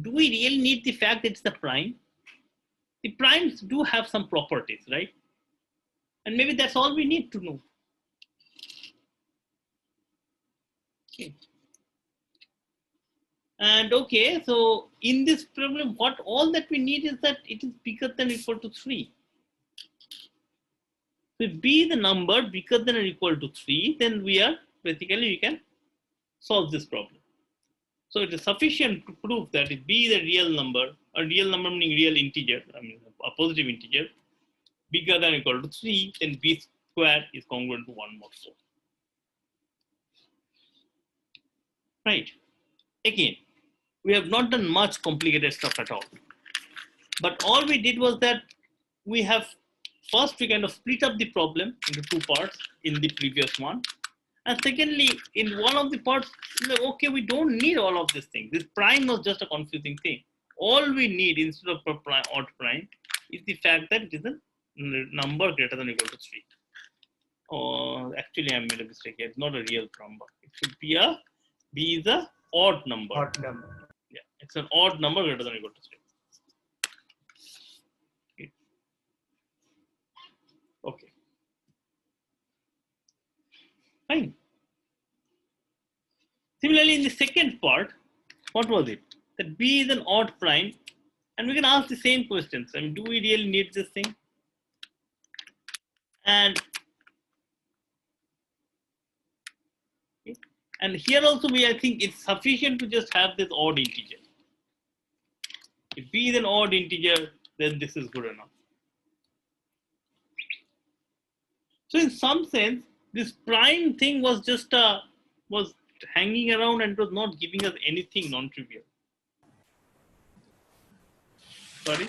do we really need the fact that it's the prime? The primes do have some properties, right? And maybe that's all we need to know. Okay. And okay, so in this problem, what all that we need is that it is bigger than or equal to 3. So if B is the number bigger than or equal to 3, then we can solve this problem. So it is sufficient to prove that if B is a real number meaning real integer, a positive integer, bigger than or equal to 3, then B squared is congruent to 1 mod 4. Right. Again, we have not done much complicated stuff at all. But all we did was that we kind of split up the problem into 2 parts in the previous one. And secondly, in one of the parts, okay, we don't need all of this thing. This prime was just a confusing thing. All we need instead of odd prime is the fact that it is a number greater than or equal to 3. Oh, actually, I made a mistake here. It's not a real number. It should be a B is a odd number. Odd number. Yeah, it's an odd number greater than or equal to 3. Okay. Fine. Similarly, in the second part, what was it? That B is an odd prime, and we can ask the same questions. I mean, do we really need this thing? And here also, I think it's sufficient to just have this odd integer. If B is an odd integer, then this is good enough. So in some sense, this prime thing was just was hanging around and was not giving us anything non-trivial. Sorry.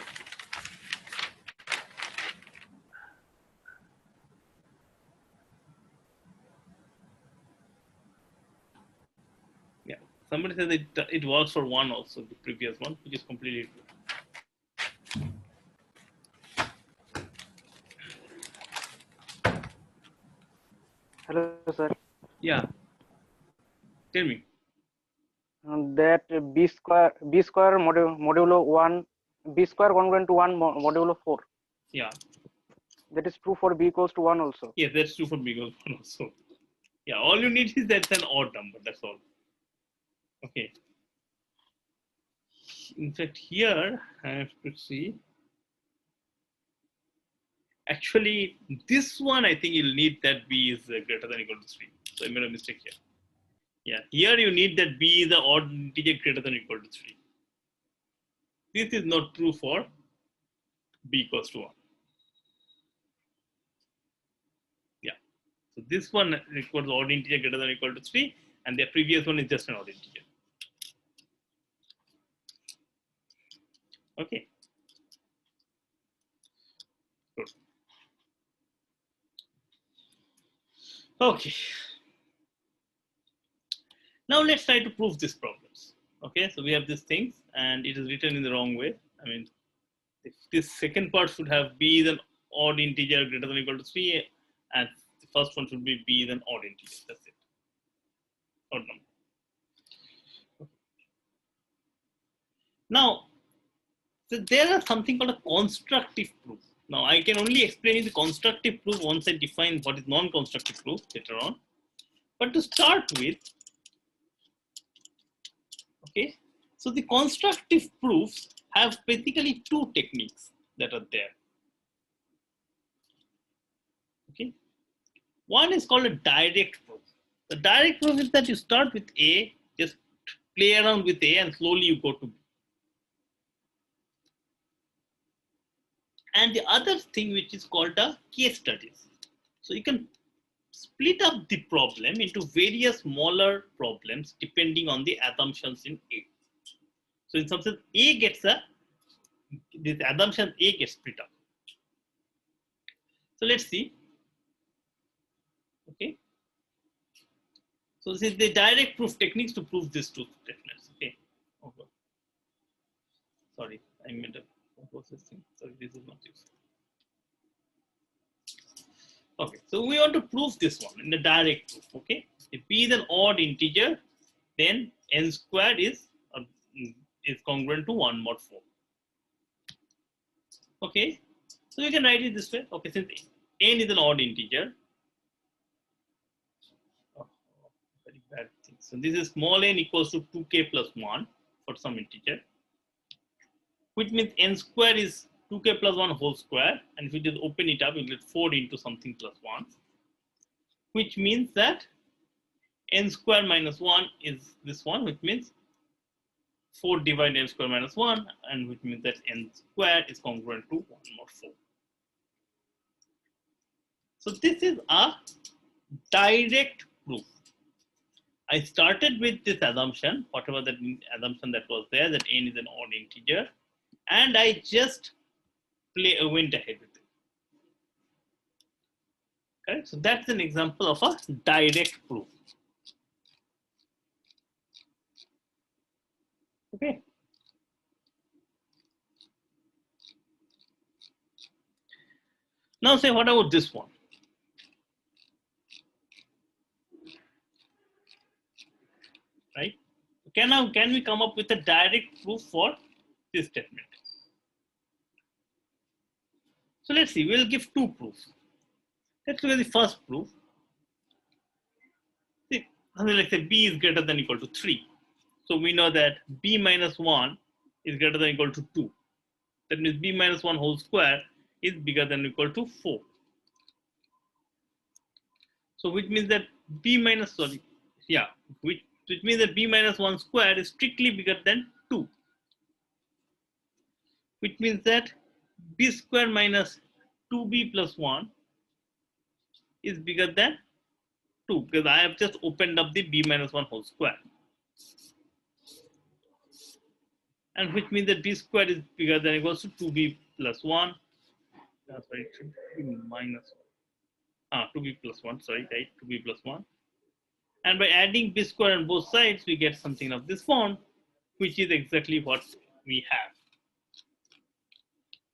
Yeah, somebody said it was for 1 also, the previous one, which is completely true. Hello, sir. Yeah. Tell me. That b square modulo 1, b square congruent to 1 modulo 4. Yeah. That is true for b equals to 1 also. Yes, that's true for B equals 1 also. Yeah, all you need is that's an odd number. That's all. Okay. In fact, here I have to see. Actually, this one I think you'll need that B is greater than or equal to 3. So I made a mistake here. Yeah, here you need that B is the odd integer greater than or equal to 3. This is not true for B equals to 1. Yeah. So this one requires odd integer greater than or equal to 3, and the previous one is just an odd integer. Okay. Good. Okay. Now let's try to prove these problems. Okay, so we have these things, and it is written in the wrong way. I mean, this second part should have B is an odd integer greater than or equal to 3, and the first one should be B is an odd integer. That's it. Odd number. Okay. Now, so there is something called a constructive proof. Now, I can only explain the constructive proof once I define what is non-constructive proof later on. But to start with, okay, so the constructive proofs have basically 2 techniques that are there. Okay, one is called a direct proof. The direct proof is that you start with A, just play around with A, and slowly you go to B. And the other thing which is called a case studies. So you can split up the problem into various smaller problems depending on the assumptions in A. So in some sense, this assumption A gets split up. So let's see. Okay. So this is the direct proof techniques to prove these 2 statements. Okay. Okay. Sorry, I made a process thing. Sorry, this is not useful. Okay, so we want to prove this one in the direct proof. Okay, if B is an odd integer, then n squared is congruent to 1 mod 4. Okay, so we can write it this way. Okay, since n is an odd integer, very bad thing. So this is small n equals to 2k plus 1 for some integer, which means n square is 2k plus 1 whole square, and if we just open it up, we get 4 into something plus 1, which means that n square minus 1 is this one, which means 4 divided n square minus 1, and which means that n square is congruent to 1 mod 4. So this is a direct proof. I started with this assumption, whatever that assumption that was there, that n is an odd integer, and I just went ahead with it. Correct? So that's an example of a direct proof. Okay. Now say, what about this one? right? Can we come up with a direct proof for this statement? So let's see, we'll give two proofs. Let's look at the first proof. See, let's say b is greater than or equal to 3. So we know that b minus 1 is greater than or equal to 2. That means b minus 1 whole square is bigger than or equal to 4. So which means that which means that b minus 1 square is strictly bigger than 2. Which means that b square minus 2b plus 1 is bigger than 2, because I have just opened up the b minus 1 whole square. And which means that b square is bigger than or equals to 2b plus 1. Sorry, it should be minus 2b plus 1, sorry, right, 2b plus 1. And by adding b square on both sides, we get something of this form, which is exactly what we have,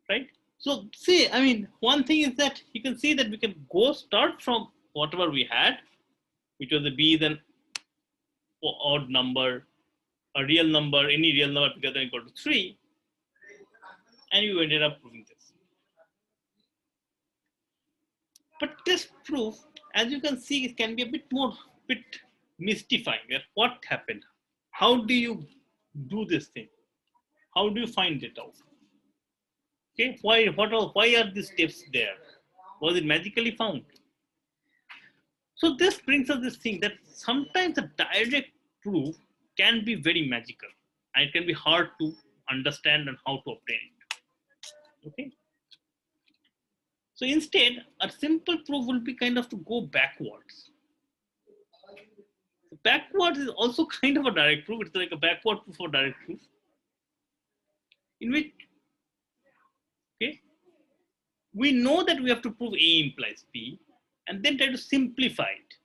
right? So see, I mean, one thing is that you can see that we can start from whatever we had, which was the b then odd number, a real number, any real number bigger than or equal to 3, and you ended up proving this. But this proof, as you can see, it can be a bit mystifying. What happened? How do you do this thing? How do you find it out? Okay, why are these steps there? Was it magically found? So this brings us this thing that sometimes a direct proof can be very magical, and it can be hard to understand and how to obtain it. Okay. So instead, a simple proof will be kind of to go backwards. Backwards is also kind of a direct proof. It's like a backward proof or direct proof, in which, okay, we know that we have to prove A implies B, and then try to simplify it.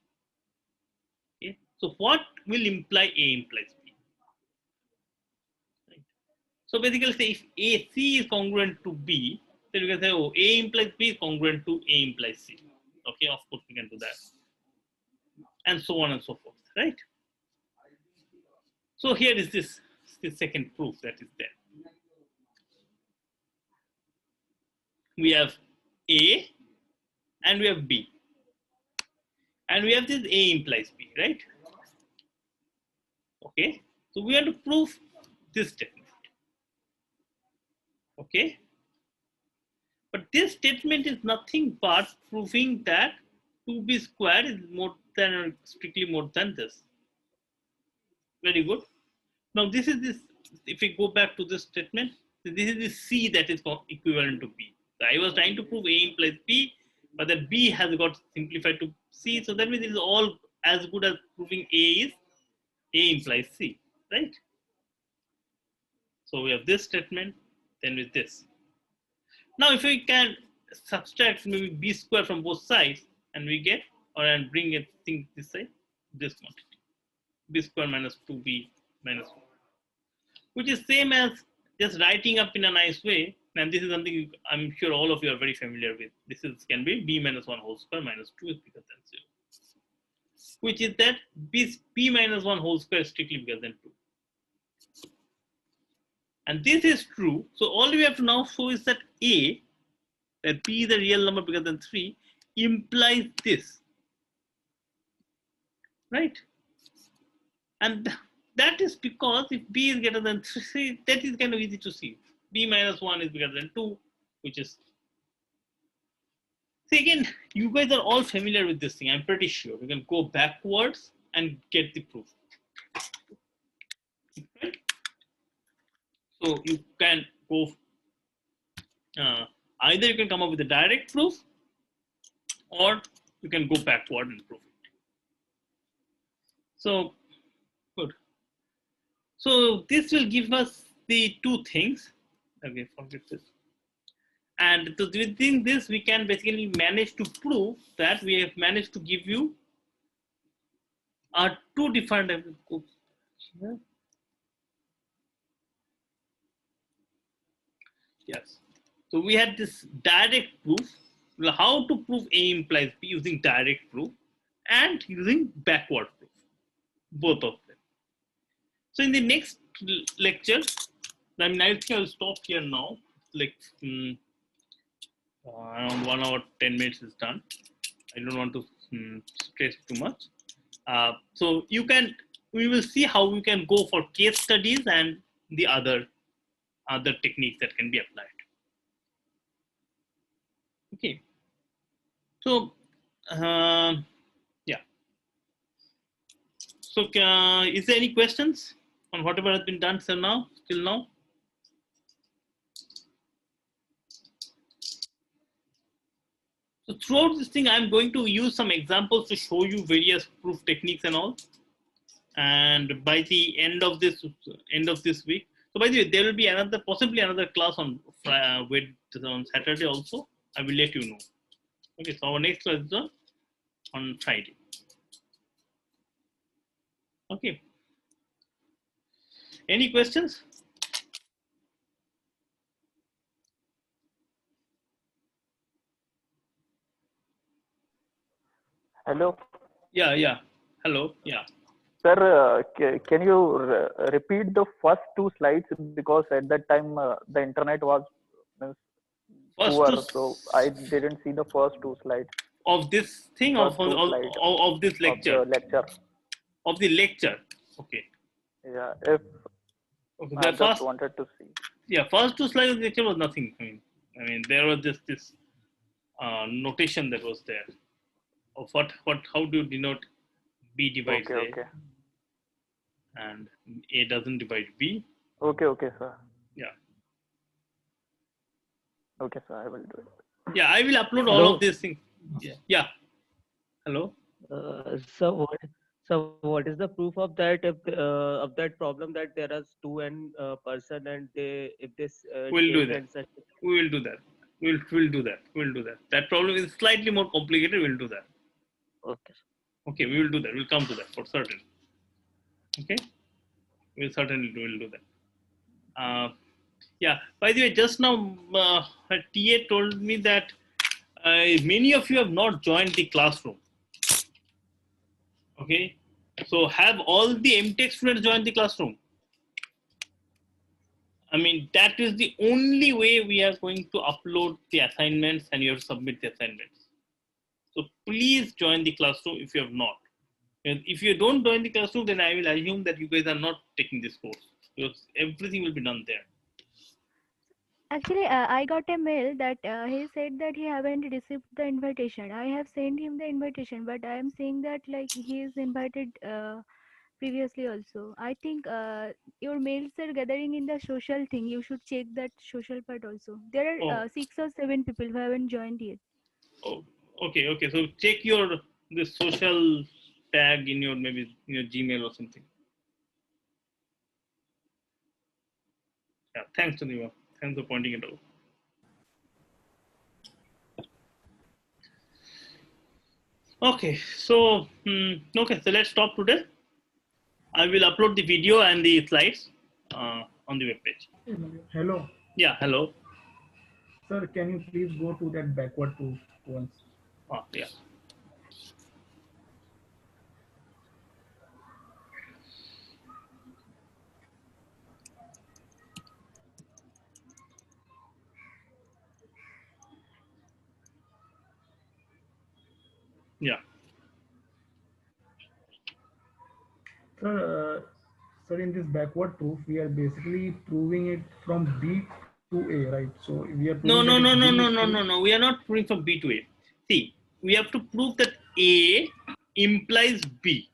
Okay, so what will imply A implies B? Right. So basically, say if AC is congruent to B, then we can say, oh, A implies B is congruent to A implies C. Okay, of course we can do that, and so on and so forth, right? So here is this second proof that is there. We have A and we have B, and we have this A implies B, right? Okay, so we have to prove this statement. Okay, but this statement is nothing but proving that 2b squared is more than or strictly more than this. Very good. Now this is this, if we go back to this statement, this is the C that is equivalent to B. So I was trying to prove A implies B, but then B has got simplified to C. So that means it is all as good as proving A implies C, right? So we have this statement, then with this. Now if we can subtract maybe B square from both sides, and we get, and bring it thing this side, this quantity, B square minus 2B minus 1, which is same as just writing up in a nice way. And this is something I'm sure all of you are very familiar with. This can be B minus 1 whole square minus 2 is bigger than 0, which is that B minus 1 whole square is strictly bigger than 2. And this is true. So all we have to now show is that A, that B is a real number bigger than 3, implies this, right? And that is because if B is greater than 3, that is kind of easy to see. B minus 1 is bigger than 2, which is, see again, you guys are all familiar with this thing. I'm pretty sure you can go backwards and get the proof. Right? So you can go, either you can come up with a direct proof, or you can go backward and prove it. So good. So this will give us the two things. Okay, forget this. And to within this, we can basically manage to prove that we have managed to give you two different. Yes. So we had this direct proof. How to prove A implies B using direct proof and using backward proof, both of them. So in the next lecture, I mean, I think I'll stop here now. Like around 1 hour, 10 minutes is done. I don't want to stress too much. So we will see how we can go for case studies and the other techniques that can be applied. Okay. So, yeah. So, is there any questions on whatever has been done till now? So throughout this thing, I'm going to use some examples to show you various proof techniques and all. And by the end of this week, so by the way, there will be possibly another class on Saturday also. I will let you know. Okay, so our next class is on Friday. Okay. Any questions? Hello. Yeah. Hello. Yeah. Sir, can you repeat the first two slides, because at that time the internet was poor, so I didn't see the first two slides. Of this thing, of this lecture. Of the lecture. Okay. Yeah. If okay, I just wanted to see. Yeah, first two slides of the lecture was nothing. I mean, there was just this notation that was there of how do you denote B divides A. Okay. And A doesn't divide B. Okay, sir. Yeah. Okay, sir, I will do it. Yeah, I will upload all of these things. Yeah. Hello. So what is the proof of that? If of that problem that there are 2n person and if this we'll do that. We will do that. We'll do that. That problem is slightly more complicated. We'll do that. Okay, we will do that. We'll come to that for certain. Okay, we'll do that. Yeah. By the way, just now TA told me that many of you have not joined the classroom. Okay, so have all the MTech students joined the classroom? I mean, that is the only way we are going to upload the assignments and you have to submit the assignments. So please join the classroom if you have not. And if you don't join the classroom, then I will assume that you guys are not taking this course, because everything will be done there. Actually, I got a mail that he said that he haven't received the invitation. I have sent him the invitation, but I am saying that like he is invited previously also. I think your mails are gathering in the social thing. You should check that social part also. There are 6 or 7 people who haven't joined yet. Oh, okay. So check the social tag in your Gmail or something. Yeah, thanks, Chandiva. Thanks for pointing it out. Okay, so let's stop today. I will upload the video and the slides on the web page. Hello. Yeah, hello. Sir, can you please go to that backward proof once? Yeah. Yeah. Sir, in this backward proof, we are basically proving it from B to A, right? So we are No. We are not proving from B to A. See, we have to prove that A implies B,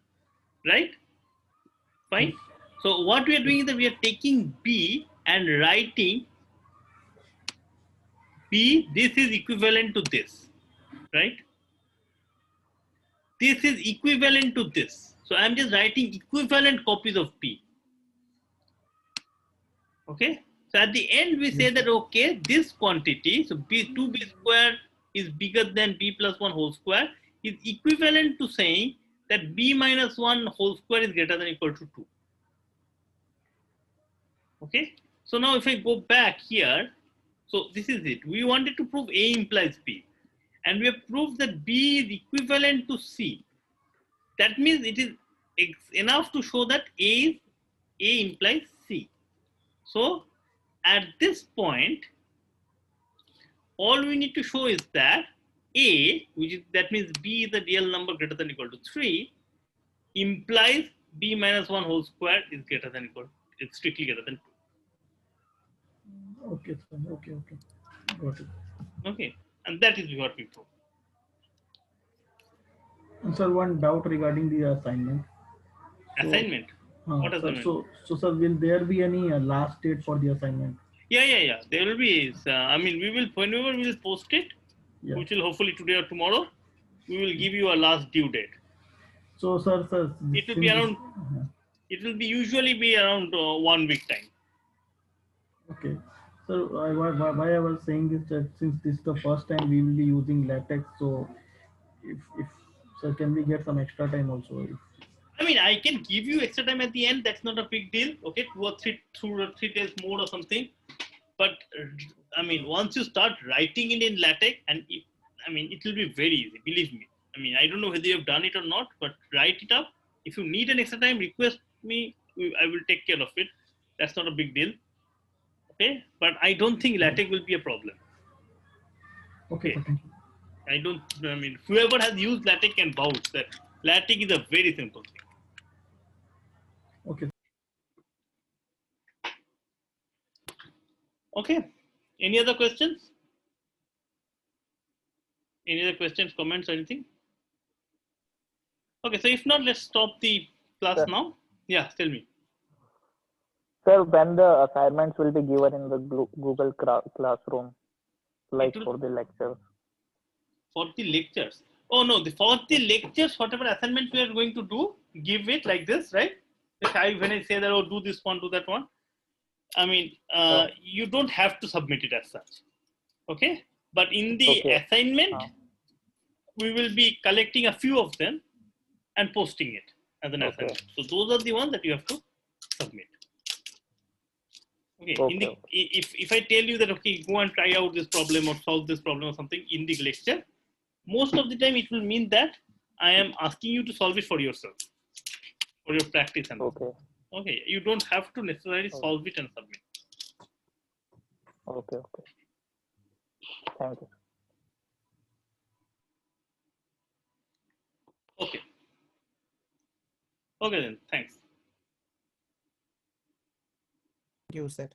right? Fine. So what we are doing is that we are taking B and writing B. This is equivalent to this, right? This is equivalent to this. So I'm just writing equivalent copies of P. Okay. So at the end, we say that, okay, this quantity, so 2b square is bigger than b plus 1 whole square, is equivalent to saying that b minus 1 whole square is greater than or equal to 2. Okay. So now if I go back here, so this is it. We wanted to prove A implies B. And we have proved that B is equivalent to C. That means it is enough to show that A is A implies C. So at this point, all we need to show is that A, which is, that means B is a real number greater than or equal to 3, implies B minus 1 whole square is greater than or equal, is strictly greater than 2. Okay, sir. Okay, okay. Got it. Okay, and that is what we prove. And sir, one doubt regarding the assignment. Assignment? What assignment? So sir, will there be any last date for the assignment? Yeah. There will be. I mean, we will, whenever we will post it, Yeah. which will hopefully today or tomorrow, we will give you a last due date. So sir, It will be around. It will be usually be around 1 week time. Okay. So why I was saying is that since this is the first time we will be using latex, so if sir, can we get some extra time also? I mean, I can give you extra time at the end. That's not a big deal. Okay, 2 or 3 days more or something. But I mean, once you start writing it in LaTeX, and it will be very easy. Believe me. I mean, I don't know whether you have done it or not, but write it up. If you need an extra time, request me. I will take care of it. That's not a big deal. Okay, but I don't think LaTeX will be a problem. Okay. I mean, whoever has used LaTeX can vouch that LaTeX is a very simple thing. Okay. Okay. Any other questions? Any other questions, comments, or anything? Okay, so if not, let's stop the class now. Yeah, tell me. Sir, when the assignments will be given in the Google Classroom, like for the lectures? For the lectures? Oh no, for the lectures, whatever assignment we are going to do, give it like this, right? When I say that, oh, do this one, do that one. I mean, you don't have to submit it as such. Okay? But in the assignment, we will be collecting a few of them and posting it as an assignment. So those are the ones that you have to submit. Okay. If I tell you that, okay, go and try out this problem or solve this problem or something in the lecture, most of the time it will mean that I am asking you to solve it for yourself, for your practice. And okay, you don't have to necessarily solve it and submit. Okay. Thank you. Okay. Okay then, thanks. Thank you, sir.